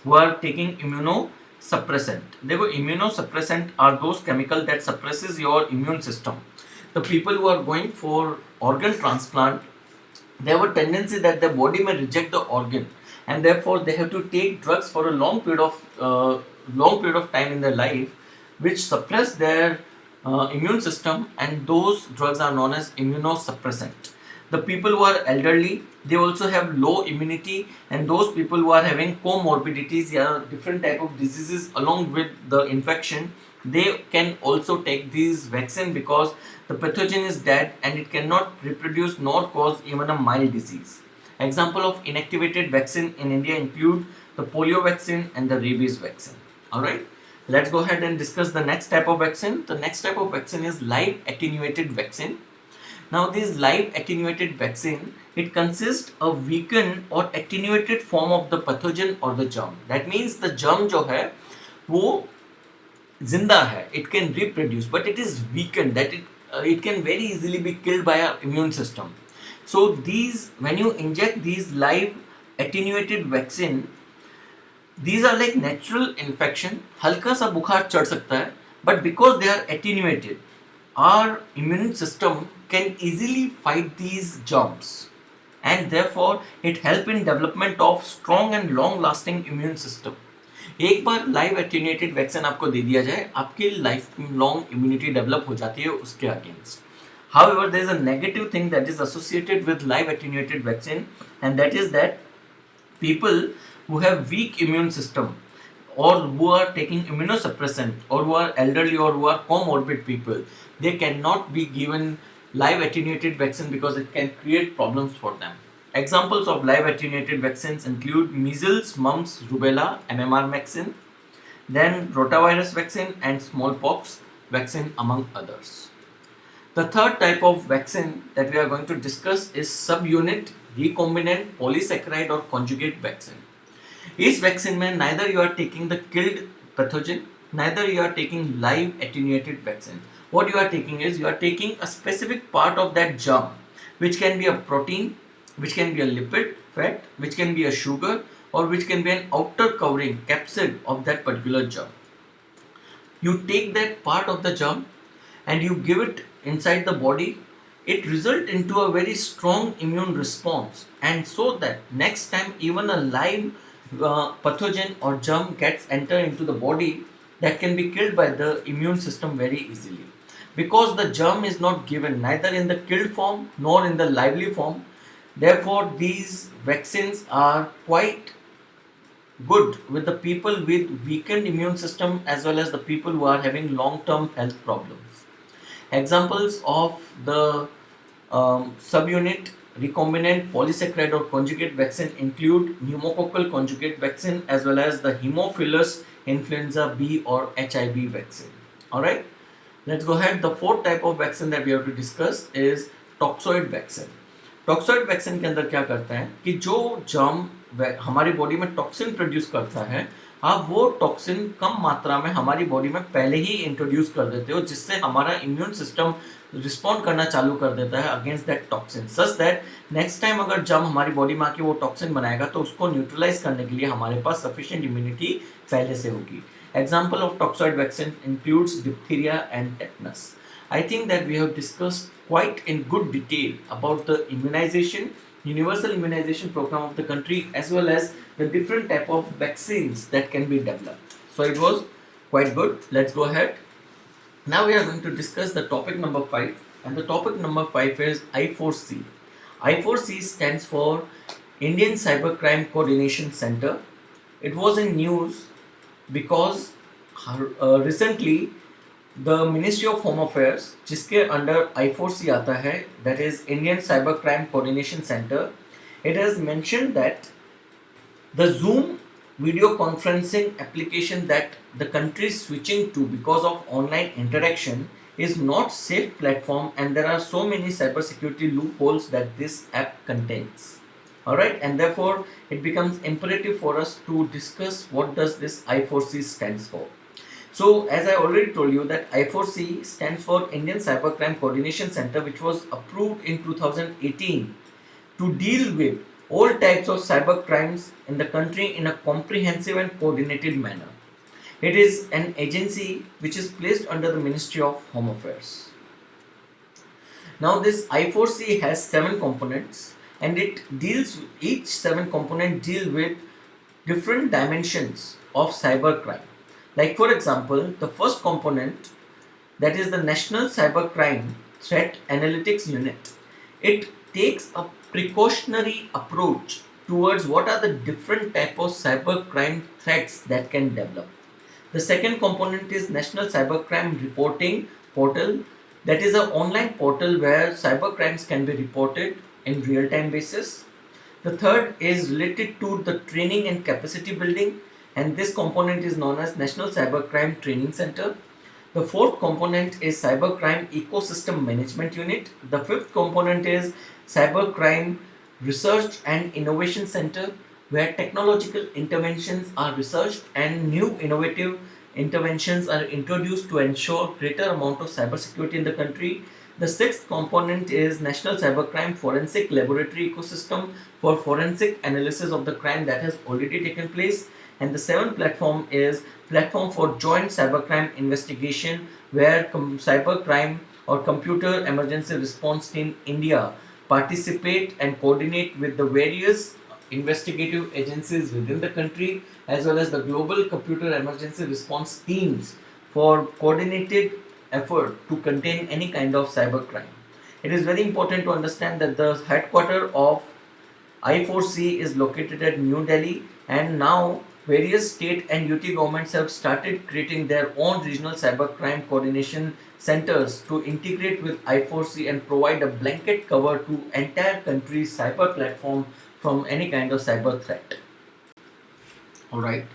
who are taking immunosuppressant. देखो, immunosuppressant are those chemical that suppresses your immune system. The people who are going for organ transplant, they have a tendency that their body may reject the organ, and therefore they have to take drugs for a long period of time in their life, which suppress their immune system, and those drugs are known as immunosuppressant. The people who are elderly, they also have low immunity, and those people who are having comorbidities, different type of diseases along with the infection, they can also take these vaccine because the pathogen is dead and it cannot reproduce nor cause even a mild disease. Example of inactivated vaccine in India include the polio vaccine and the rabies vaccine. Alright, let's go ahead and discuss the next type of vaccine. The next type of vaccine is live attenuated vaccine. Now this live attenuated vaccine, it consists of weakened or attenuated form of the pathogen or the germ. That means the germ जो है वो जिंदा है, it can reproduce, but it is weakened, that it can very easily be killed by our immune system. So these, when you inject these live attenuated vaccine, these are like natural infection. हल्का सा बुखार चढ़ सकता है, but because they are attenuated, our immune system can easily fight these germs, and therefore it help in development of strong and long lasting immune system. एक बार live attenuated vaccine आपको दे दिया जाए, आपकी लाइफ लॉन्ग इम्यूनिटी डेवलप हो जाती है उसके against. However, there is a negative thing that is associated with live attenuated vaccine, and that is that people who have weak immune system, or who are taking immunosuppressant, or who are elderly, or who are comorbid people, they cannot be given live attenuated vaccine because it can create problems for them. Examples of live attenuated vaccines include measles, mumps, rubella, MMR vaccine, then rotavirus vaccine and smallpox vaccine, among others. The third type of vaccine that we are going to discuss is subunit recombinant polysaccharide or conjugate vaccine. इस vaccine में neither you are taking the killed pathogen, neither you are taking live attenuated vaccine. What you are taking is, you are taking a specific part of that germ, which can be a protein, which can be a lipid, fat, which can be a sugar, or which can be an outer covering capsid of that particular germ. You take that part of the germ and you give it inside the body it result into a very strong immune response, and so that next time even a live pathogen or germ gets enter into the body, that can be killed by the immune system very easily, because the germ is not given neither in the killed form nor in the lively form. Therefore these vaccines are quite good with the people with weakened immune system as well as the people who are having long term health problems. Examples of the subunit recombinant polysaccharide or conjugate vaccine include pneumococcal conjugate vaccine as well as the Haemophilus influenza B or HIV vaccine. Alright, let's go ahead. The fourth type of vaccine that we have to discuss is toxoid vaccine. Toxoid vaccine के अंदर क्या करता है कि जो germ हमारी body में toxin produce करता है, आप वो टॉक्सिन कम मात्रा में हमारी बॉडी में पहले ही इंट्रोड्यूस कर देते हो, जिससे हमारा इम्यून सिस्टम रिस्पॉन्ड करना चालू कर देता है against that toxin, such that next time अगर जर्म हमारी बॉडी में आके वो टॉक्सिन बनाएगा तो उसको न्यूट्रलाइज करने के लिए हमारे पास सफिशिएंट इम्यूनिटी पहले से होगी. Example of toxoid vaccine includes diphtheria and tetanus. I think that we have discussed quite in good detail about the immunization, universal immunization program of the country as well as the different type of vaccines that can be developed. So it was quite good. Let's go ahead. Now we are going to discuss the topic number 5, and the topic number 5 is I4C. I4C stands for Indian Cybercrime Coordination Center. It was in news because recently the Ministry of Home Affairs, जिसके under I4C आता है, that is Indian Cybercrime Coordination Center, it has mentioned that the Zoom video conferencing application that the country is switching to because of online interaction is not safe platform, and there are so many cybersecurity loopholes that this app contains. Alright, and therefore it becomes imperative for us to discuss what does this I4C stands for. So as I already told you that I4C stands for Indian Cybercrime Coordination Center, which was approved in 2018 to deal with all types of cyber crimes in the country in a comprehensive and coordinated manner. It is an agency which is placed under the Ministry of Home Affairs. Now this I4C has 7 components, and it deals with each 7 component deal with different dimensions of cyber crime. Like for example, the first component, that is the National Cybercrime Threat Analytics Unit, it takes a precautionary approach towards what are the different type of cybercrime threats that can develop. The second component is National Cybercrime Reporting Portal, that is an online portal where cybercrimes can be reported in real-time basis. The third is related to the training and capacity building, and this component is known as National Cybercrime Training Center. The fourth component is Cybercrime Ecosystem Management Unit. The fifth component is Cybercrime Research and Innovation Center, where technological interventions are researched and new innovative interventions are introduced to ensure greater amount of cybersecurity in the country. The sixth component is National Cybercrime Forensic Laboratory Ecosystem for forensic analysis of the crime that has already taken place. And the seventh platform is Platform for Joint Cybercrime Investigation, where cybercrime or Computer Emergency Response Team India participate and coordinate with the various investigative agencies within the country as well as the global computer emergency response teams for coordinated effort to contain any kind of cybercrime. It is very important to understand that the headquarters of I4C is located at New Delhi, and now various state and UT governments have started creating their own regional cybercrime coordination centers to integrate with I4C and provide a blanket cover to entire country's cyber platform from any kind of cyber threat. Alright,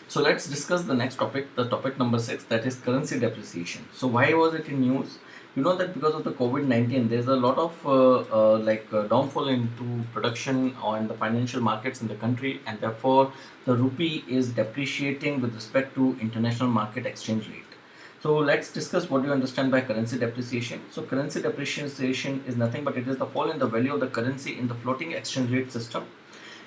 so let's discuss the next topic, the topic number 6, that is currency depreciation. So why was it in news? You know that because of the COVID-19, there's a lot of downfall into production on the financial markets in the country, and therefore the rupee is depreciating with respect to international market exchange rate. So let's discuss what you understand by currency depreciation. So currency depreciation is nothing but it is the fall in the value of the currency in the floating exchange rate system.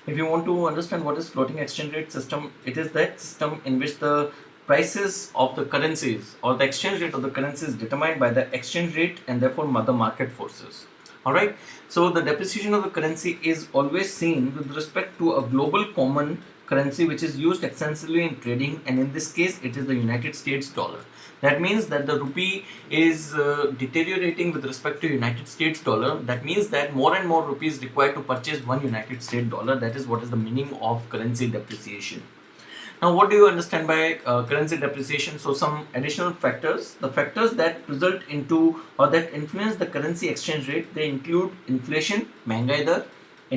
If you want to understand what is floating exchange rate system, it is that system in which the prices of the currencies or the exchange rate of the currency is determined by the exchange rate and therefore the market forces. Alright, so the depreciation of the currency is always seen with respect to a global common currency which is used extensively in trading, and in this case it is the United States dollar. That means that the rupee is deteriorating with respect to United States dollar. That means that more and more rupees required to purchase one United States dollar. That is what is the meaning of currency depreciation. Now, what do you understand by currency depreciation? So, some additional factors. The factors that result into or that influence the currency exchange rate, they include inflation, महंगाई दर,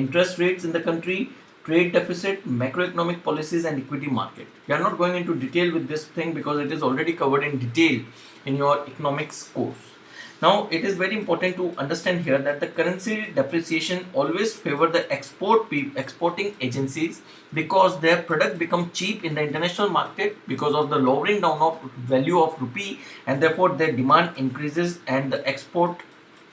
interest rates in the country, trade deficit, macroeconomic policies, and equity market. We are not going into detail with this thing because it is already covered in detail in your economics course. Now, it is very important to understand here that the currency depreciation always favor the exporting agencies because their product become cheap in the international market because of the lowering down of value of rupee, and therefore their demand increases, and the export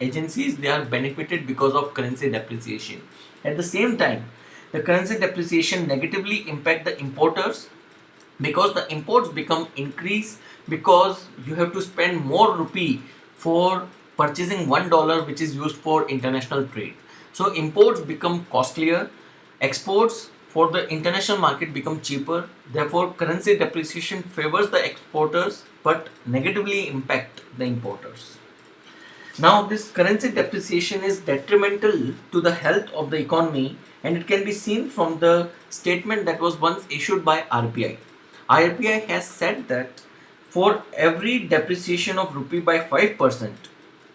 agencies, they are benefited because of currency depreciation. At the same time, the currency depreciation negatively impact the importers because the imports become increase because you have to spend more rupee for purchasing $1 which is used for international trade. So imports become costlier, exports for the international market become cheaper. Therefore, currency depreciation favors the exporters but negatively impact the importers. Now, this currency depreciation is detrimental to the health of the economy, and it can be seen from the statement that was once issued by RBI. RBI has said that for every depreciation of rupee by 5%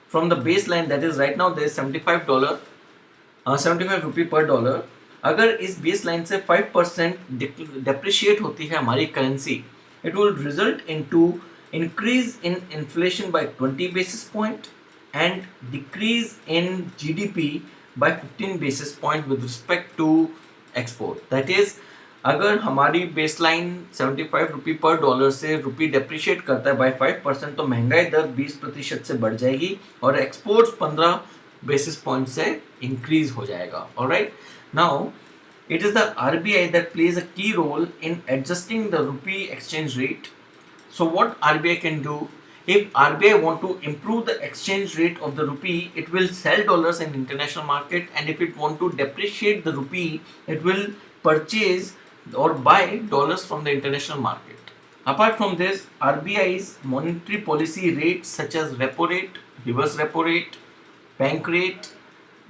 from the baseline, that is right now there is $75 75 रुपये पर dollar, अगर इस base line से 5% depreciate होती है हमारी currency, it will result into increase in inflation by 20 basis point and decrease in GDP by 15 basis point with respect to export. That is, अगर हमारी बेसलाइन 75 रुपये पर डॉलर से रुपी डेप्रिशिएट करता है बाय 5%, तो महंगाई दर 20% से बढ़ जाएगी और एक्सपोर्ट्स 15 basis point से increase हो जाएगा. Alright, now it is the RBI that plays a key role in adjusting the rupee exchange rate. So what RBI can do? If RBI want to improve the exchange rate of the rupee, it will sell dollars in international market, and if it want to depreciate the rupee, it will purchase or buy dollars from the international market. Apart from this, RBI's monetary policy rates such as repo rate, reverse repo rate, bank rate,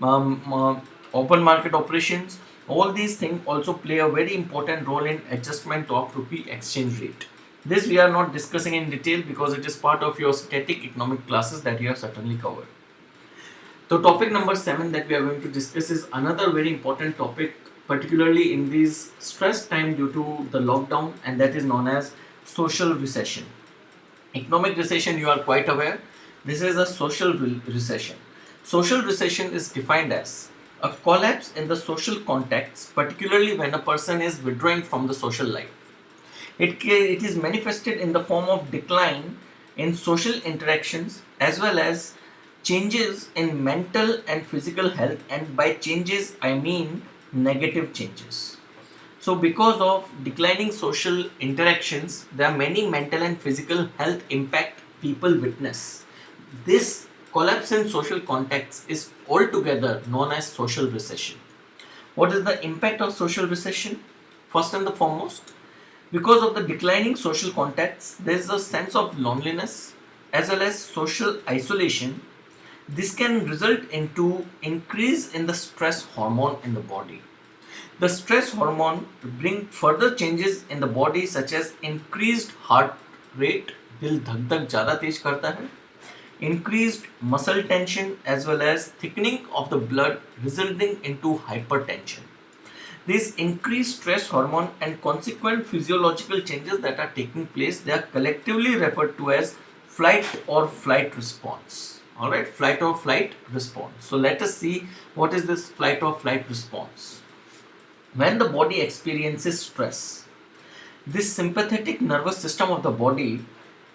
open market operations, all these things also play a very important role in adjustment of rupee exchange rate. This we are not discussing in detail because it is part of your static economic classes that you have certainly covered. So topic number 7 that we are going to discuss is another very important topic, particularly in this stress time due to the lockdown, and that is known as social recession. Economic recession, you are quite aware, this is a social recession. Social recession is defined as a collapse in the social context, particularly when a person is withdrawing from the social life. It is manifested in the form of decline in social interactions as well as changes in mental and physical health, and by changes I mean negative changes. So because of declining social interactions, there are many mental and physical health impact people witness. This collapse in social context is altogether known as social recession. What is the impact of social recession? First and the foremost, because of the declining social context, there is a sense of loneliness as well as social isolation. This can result into increase in the stress hormone in the body. The stress hormone bring further changes in the body such as increased heart rate, दिल धक धक ज़्यादा तेज करता है, increased muscle tension as well as thickening of the blood resulting into hypertension. This increased stress hormone and consequent physiological changes that are taking place, they are collectively referred to as flight or flight response. Alright, flight or flight response. So let us see what is this flight or flight response. When the body experiences stress, this sympathetic nervous system of the body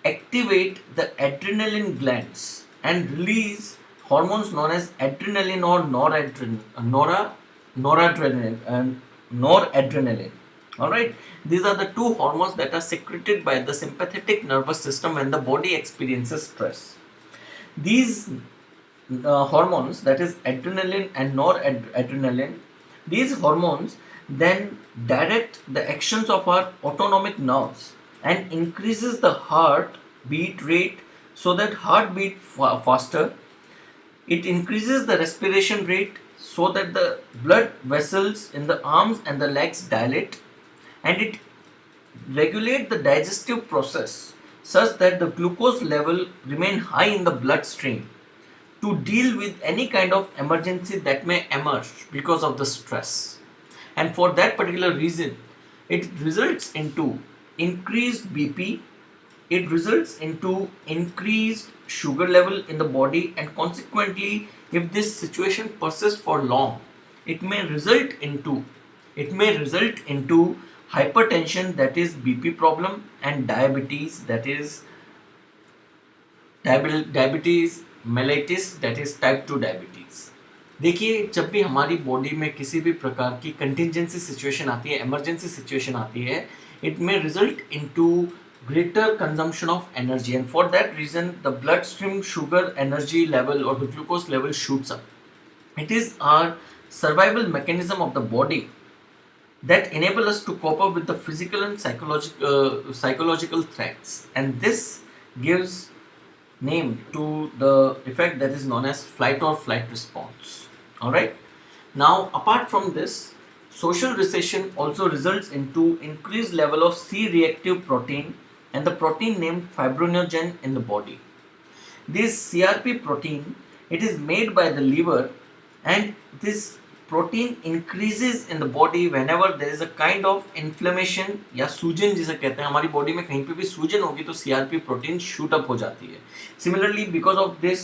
activate the adrenaline glands and release hormones known as adrenaline or noradrenaline. Alright, these are the two hormones that are secreted by the sympathetic nervous system when the body experiences stress. These hormones, that is adrenaline and noradrenaline, these hormones then direct the actions of our autonomic nerves and increases the heart beat rate, so that heart beat faster. It increases the respiration rate so that the blood vessels in the arms and the legs dilate, and it regulate the digestive process such that the glucose level remain high in the bloodstream to deal with any kind of emergency that may emerge because of the stress. And for that particular reason, it results into increased BP, it results into increased sugar level in the body, and consequently, if this situation persists for long, it may result into hypertension, that is BP problem, and diabetes, that is diabetes mellitus, that is type 2 diabetes. देखिए, जब भी हमारी body में किसी भी प्रकार की contingency situation आती है, इमरजेंसी सिचुएशन आती है, it may result into greater consumption of energy, and for that reason the bloodstream sugar energy level or the glucose level shoots up. It is our survival mechanism of the body that enable us to cope up with the physical and psychological threats, and this gives name to the effect that is known as flight or flight response. Alright, now apart from this, social recession also results into increased level of C reactive protein and the protein named fibrinogen in the body. This CRP protein, it is made by the liver, and this protein increases in the body whenever there is a kind of inflammation या सूजन जिसे कहते हैं. हमारी body में कहीं पे भी सूजन होगी तो CRP प्रोटीन शूट अप हो जाती है. Similarly, because of this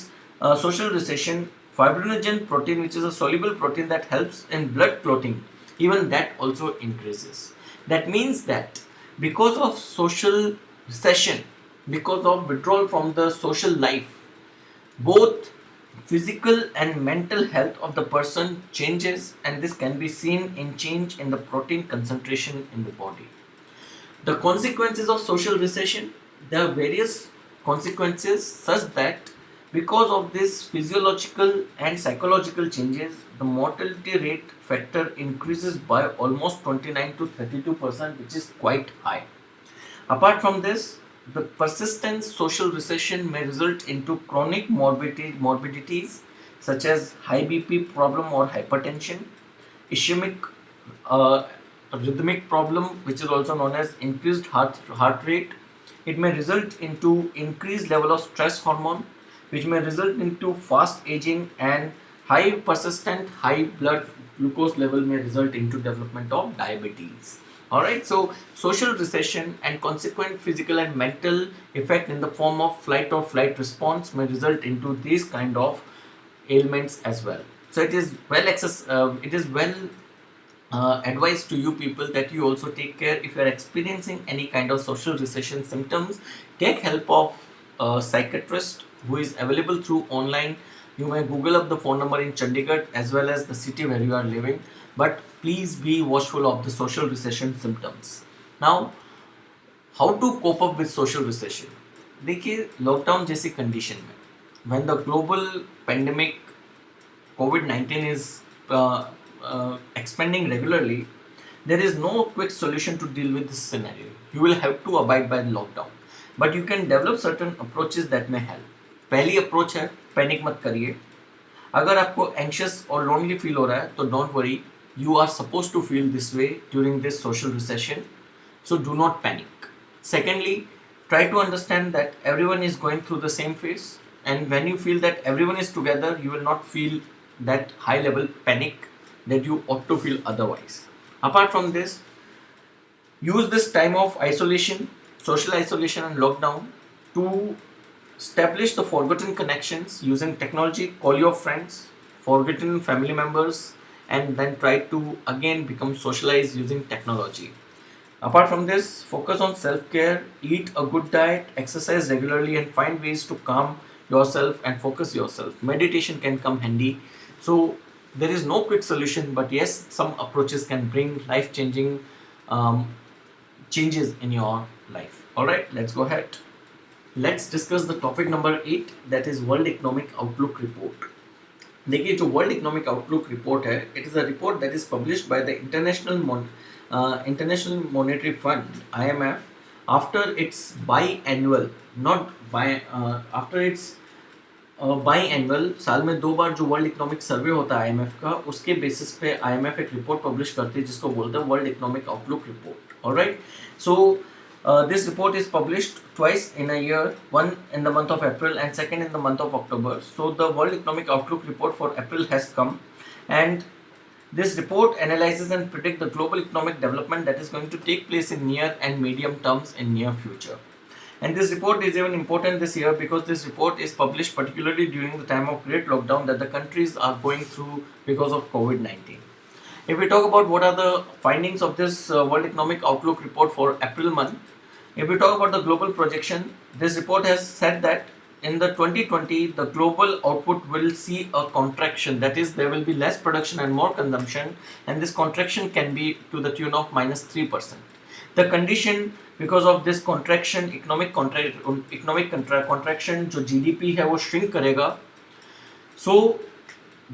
social recession, fibrinogen protein, which is a soluble protein that helps in blood clotting, even that also increases. That means that because of social recession, because of withdrawal from the social life, both physical and mental health of the person changes, and this can be seen in change in the protein concentration in the body. The consequences of social recession, there are various consequences such that because of this physiological and psychological changes, the mortality rate factor increases by almost 29 to 32%, which is quite high. Apart from this, the persistent social recession may result into chronic morbidities such as high BP problem or hypertension, ischemic rhythmic problem, which is also known as increased heart rate. It may result into increased level of stress hormone, which may result into fast aging, and high persistent high blood glucose level may result into development of diabetes. Alright, so social recession and consequent physical and mental effect in the form of flight or flight response may result into these kind of ailments as well. So it is well advised to you people that you also take care. If you are experiencing any kind of social recession symptoms, take help of a psychiatrist who is available through online. You may Google up the phone number in Chandigarh as well as the city where you are living, but please be watchful of the social recession symptoms. Now, how to cope up with social recession? देखिए, lockdown जैसी condition में when the global pandemic COVID-19 is expanding regularly, there is no quick solution to deal with this scenario. You will have to abide by the lockdown, but you can develop certain approaches that may help. पहली approach है, panic मत करिए. अगर आपको anxious और lonely feel हो रहा है तो don't worry, you are supposed to feel this way during this social recession, so do not panic. Secondly, try to understand that everyone is going through the same phase, and when you feel that everyone is together, you will not feel that high level panic that you ought to feel otherwise. Apart from this, use this time of isolation, social isolation and lockdown to establish the forgotten connections using technology. Call your friends, forgotten family members, and then try to again become socialized using technology. Apart from this, focus on self-care, eat a good diet, exercise regularly, and find ways to calm yourself and focus yourself. Meditation can come handy. So there is no quick solution, but yes, some approaches can bring life-changing um, changes in your life. Alright, let's go ahead. Let's discuss the topic number 8, that is World Economic Outlook Report. देखिए जो world economic outlook report है, it is a report that is published by the International Monetary Fund IMF after its biannual not by after its biannual, साल में 2 बार जो world economic survey होता है IMF का, उसके basis पे IMF एक रिपोर्ट पब्लिश करती है जिसको बोलते हैं world economic outlook report. Alright, so this report is published twice in a year, one in the month of April and second in the month of October. So the World Economic Outlook report for April has come, and this report analyzes and predicts the global economic development that is going to take place in near and medium terms in near future. And this report is even important this year because this report is published particularly during the time of great lockdown that the countries are going through because of COVID-19. If we talk about what are the findings of this World Economic Outlook report for April month, if we talk about the global projection, this report has said that in the 2020 the global output will see a contraction, that is there will be less production and more consumption, and this contraction can be to the tune of -3%. The condition because of this contraction, economic contraction, जो GDP है वो shrink करेगा. So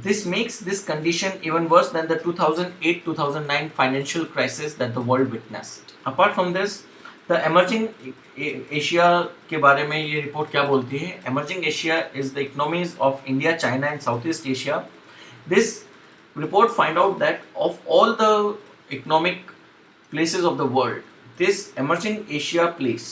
this makes this condition even worse than the 2008-2009 financial crisis that the world witnessed. Apart from this, the emerging Asia के बारे में ये report क्या बोलती है? Emerging Asia is the economies of India, China and Southeast Asia. This report find out that of all the economic places of the world, this emerging Asia place,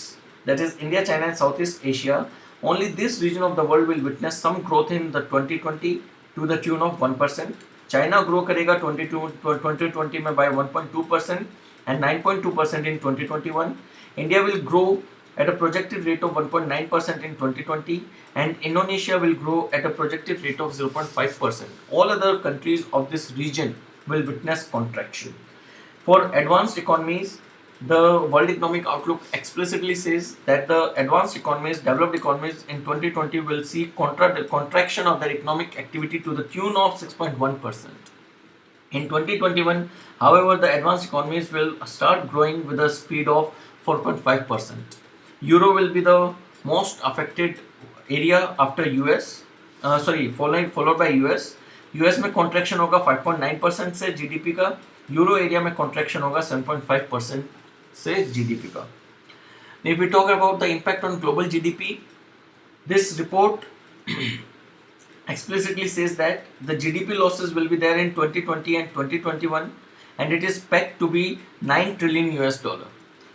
that is India, China and Southeast Asia, only this region of the world will witness some growth in the 2020 to the tune of 1%. China grow करेगा 2020 में by 1.2% and 9.2% in 2021. India will grow at a projected rate of 1.9% in 2020 and Indonesia will grow at a projected rate of 0.5%. All other countries of this region will witness contraction. For advanced economies, the World Economic Outlook explicitly says that the advanced economies, developed economies in 2020 will see contraction of their economic activity to the tune of 6.1%. In 2021, however, the advanced economies will start growing with a speed of 4.5%. Euro will be the most affected area after US, followed by US. US में contraction होगा 5.9% से GDP का, Euro area में contraction होगा 7.5% से GDP का. If we talk about the impact on global GDP, this report explicitly says that the GDP losses will be there in 2020 and 2021 and it is pegged to be $9 trillion US.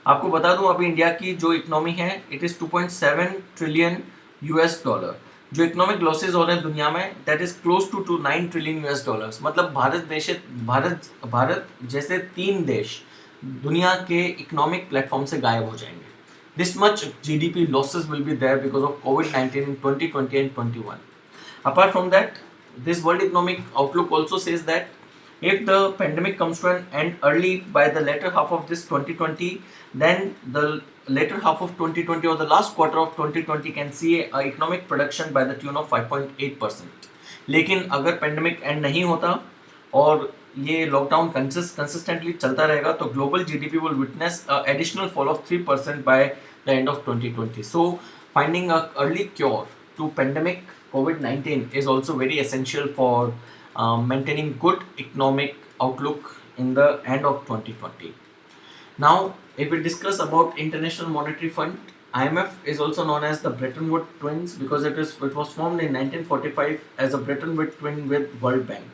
आपको बता दूं अभी India की जो economy है it is 2.7 trillion US dollar. जो economic losses हो रहे हैं दुनिया में that is close to 9 trillion US dollars. मतलब भारत जैसे 3 देश दुनिया के इकोनॉमिक प्लेटफॉर्म से गायब हो जाएंगे. This much GDP losses will be there because of COVID-19 in 2020 and 21. Apart from that, this World Economic Outlook also says that if the pandemic comes to an end early by the latter half of this 2020, then the later half of 2020 or the last quarter of 2020 can see a economic production by the tune of 5.8%. लेकिन अगर pandemic end नहीं होता और ये lockdown consistently चलता रहेगा तो global GDP will witness additional fall of 3% by the end of 2020. So finding a early cure to pandemic COVID-19 is also very essential for maintaining good economic outlook in the end of 2020. Now, if we discuss about International Monetary Fund, IMF is also known as the Bretton Woods twins because it was formed in 1945 as a Bretton Woods twin with World Bank.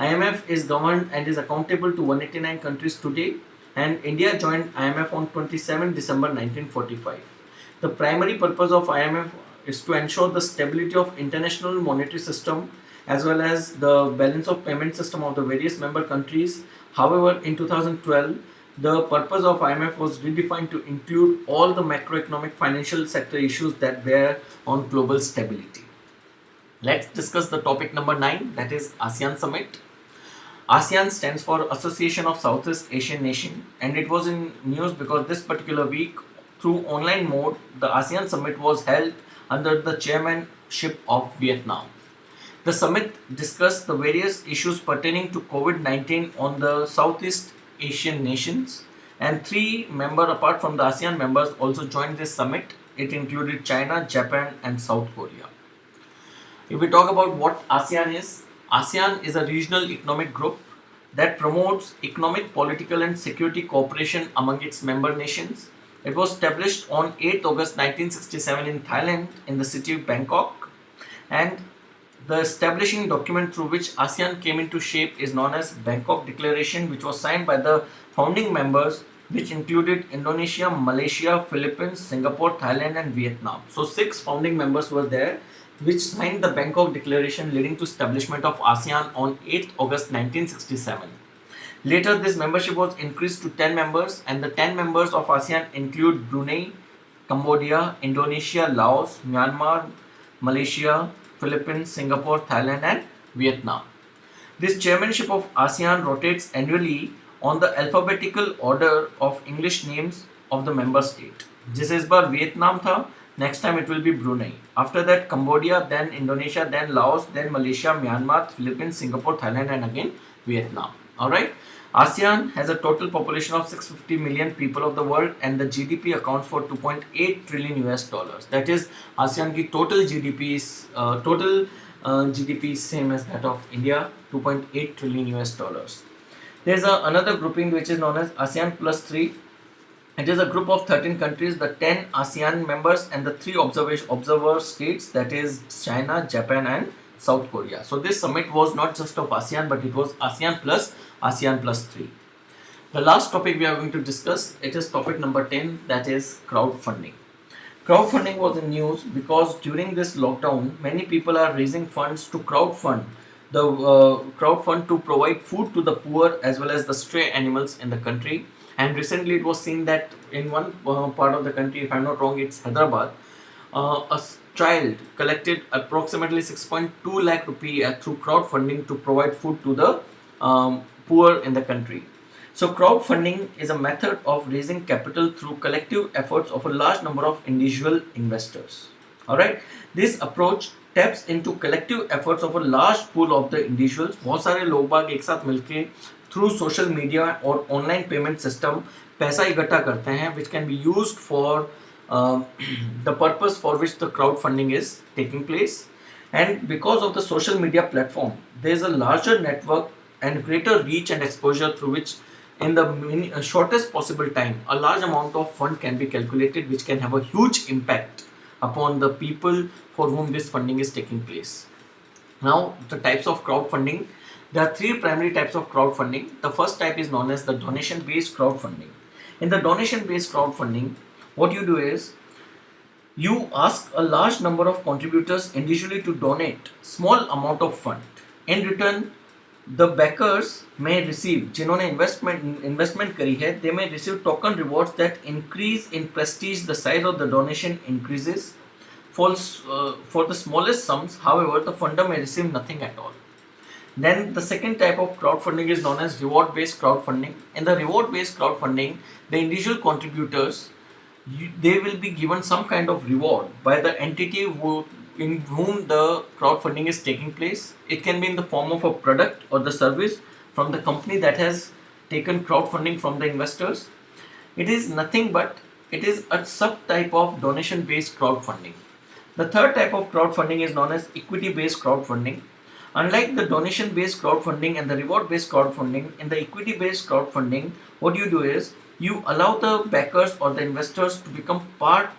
IMF is governed and is accountable to 189 countries today, and India joined IMF on 27 December 1945. The primary purpose of IMF is to ensure the stability of international monetary system as well as the balance of payment system of the various member countries. However, in 2012, the purpose of IMF was redefined to include all the macroeconomic financial sector issues that bear on global stability. Let's discuss the topic number 9, that is ASEAN Summit. ASEAN stands for Association of Southeast Asian Nations, and it was in news because this particular week, through online mode, the ASEAN Summit was held under the chairmanship of Vietnam. The summit discussed the various issues pertaining to COVID-19 on the Southeast Asian nations. and apart from the ASEAN members, also joined this summit. It included China, Japan, and South Korea. If we talk about what ASEAN is a regional economic group that promotes economic, political, and security cooperation among its member nations. It was established on 8th August 1967 in Thailand in the city of Bangkok, and the establishing document through which ASEAN came into shape is known as Bangkok Declaration, which was signed by the founding members, which included Indonesia, Malaysia, Philippines, Singapore, Thailand, and Vietnam. So 6 founding members were there, which signed the Bangkok Declaration, leading to establishment of ASEAN on 8th August 1967. Later, this membership was increased to 10 members, and the 10 members of ASEAN include Brunei, Cambodia, Indonesia, Laos, Myanmar, Malaysia, Philippines, Singapore, Thailand, and Vietnam. This chairmanship of ASEAN rotates annually on the alphabetical order of English names of the member state. जिस इस बार Vietnam था, next time it will be Brunei. After that, Cambodia, then Indonesia, then Laos, then Malaysia, Myanmar, Philippines, Singapore, Thailand, and again Vietnam. Alright. ASEAN has a total population of 650 million people of the world, and the GDP accounts for 2.8 trillion US dollars. That is, ASEAN की total GDP is same as that of India, 2.8 trillion US dollars. There is another grouping which is known as ASEAN plus 3. It is a group of 13 countries, the 10 ASEAN members and the 3 observer states, that is China, Japan, and South Korea. So this summit was not just of ASEAN, but it was ASEAN plus 3. The last topic we are going to discuss, it is topic number 10, that is crowdfunding. Crowdfunding was in news because during this lockdown, many people are raising funds to crowdfund to provide food to the poor as well as the stray animals in the country. And recently it was seen that in one part of the country, if I'm not wrong, it's Hyderabad, a child collected approximately 6.2 lakh rupee through crowdfunding to provide food to the poor in the country. So crowdfunding is a method of raising capital through collective efforts of a large number of individual investors. Alright, this approach taps into collective efforts of a large pool of the individuals. बहुत सारे लोग बाग एक साथ मिलके through social media और online payment system पैसा इकट्ठा करते हैं, which can be used for the purpose for which the crowdfunding is taking place. And because of the social media platform, there is a larger network and greater reach and exposure through which in the shortest possible time a large amount of fund can be calculated, which can have a huge impact upon the people for whom this funding is taking place. Now, the types of crowdfunding. There are 3 primary types of crowdfunding. The first type is known as the donation-based crowdfunding. In the donation-based crowdfunding, what you do is you ask a large number of contributors individually to donate small amount of fund. In return, the backers may receive, जिन्होंने investment करी है, they may receive token rewards that increase in prestige. The size of the donation increases. For the smallest sums, however, the funder may receive nothing at all. Then the second type of crowdfunding is known as reward-based crowdfunding. In the reward-based crowdfunding, the individual contributors, they will be given some kind of reward by the entity in whom the crowdfunding is taking place. It can be in the form of a product or the service from the company that has taken crowdfunding from the investors. It is nothing but it is a subtype of donation-based crowdfunding. The third type of crowdfunding is known as equity-based crowdfunding. Unlike the donation-based crowdfunding and the reward-based crowdfunding, in the equity-based crowdfunding, what you do is you allow the backers or the investors to become part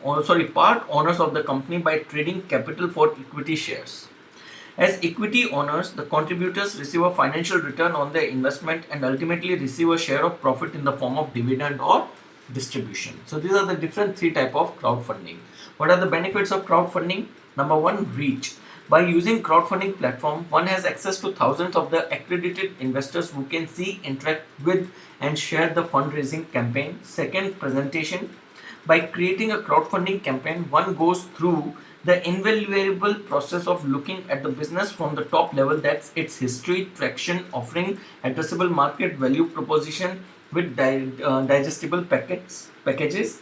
owners of the company by trading capital for equity shares. As equity owners, the contributors receive a financial return on their investment and ultimately receive a share of profit in the form of dividend or distribution. So these are the different 3 types of crowdfunding. What are the benefits of crowdfunding? Number 1, reach. By using crowdfunding platform, one has access to thousands of the accredited investors who can see, interact with and share the fundraising campaign. Second, presentation. By creating a crowdfunding campaign, one goes through the invaluable process of looking at the business from the top level, that's its history, traction, offering, addressable market, value proposition with digestible packages.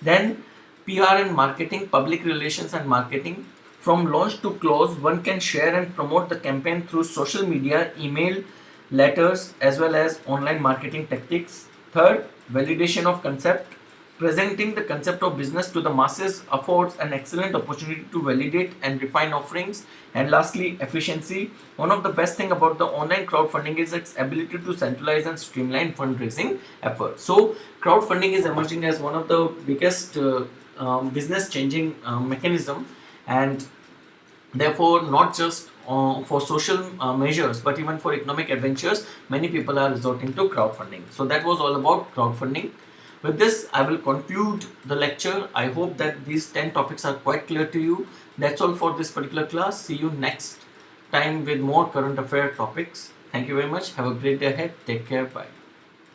Then PR and marketing, public relations and marketing. From launch to close, one can share and promote the campaign through social media, email, letters, as well as online marketing tactics. Third, validation of concept. Presenting the concept of business to the masses affords an excellent opportunity to validate and refine offerings. And lastly, efficiency. One of the best thing about the online crowdfunding is its ability to centralize and streamline fundraising efforts. So crowdfunding is emerging as one of the biggest business changing mechanism, and therefore not just for social measures but even for economic adventures, many people are resorting to crowdfunding. So that was all about crowdfunding. With this, I will conclude the lecture. I hope that these 10 topics are quite clear to you. That's all for this particular class. See you next time with more current affair topics. Thank you very much. Have a great day ahead. Take care. Bye.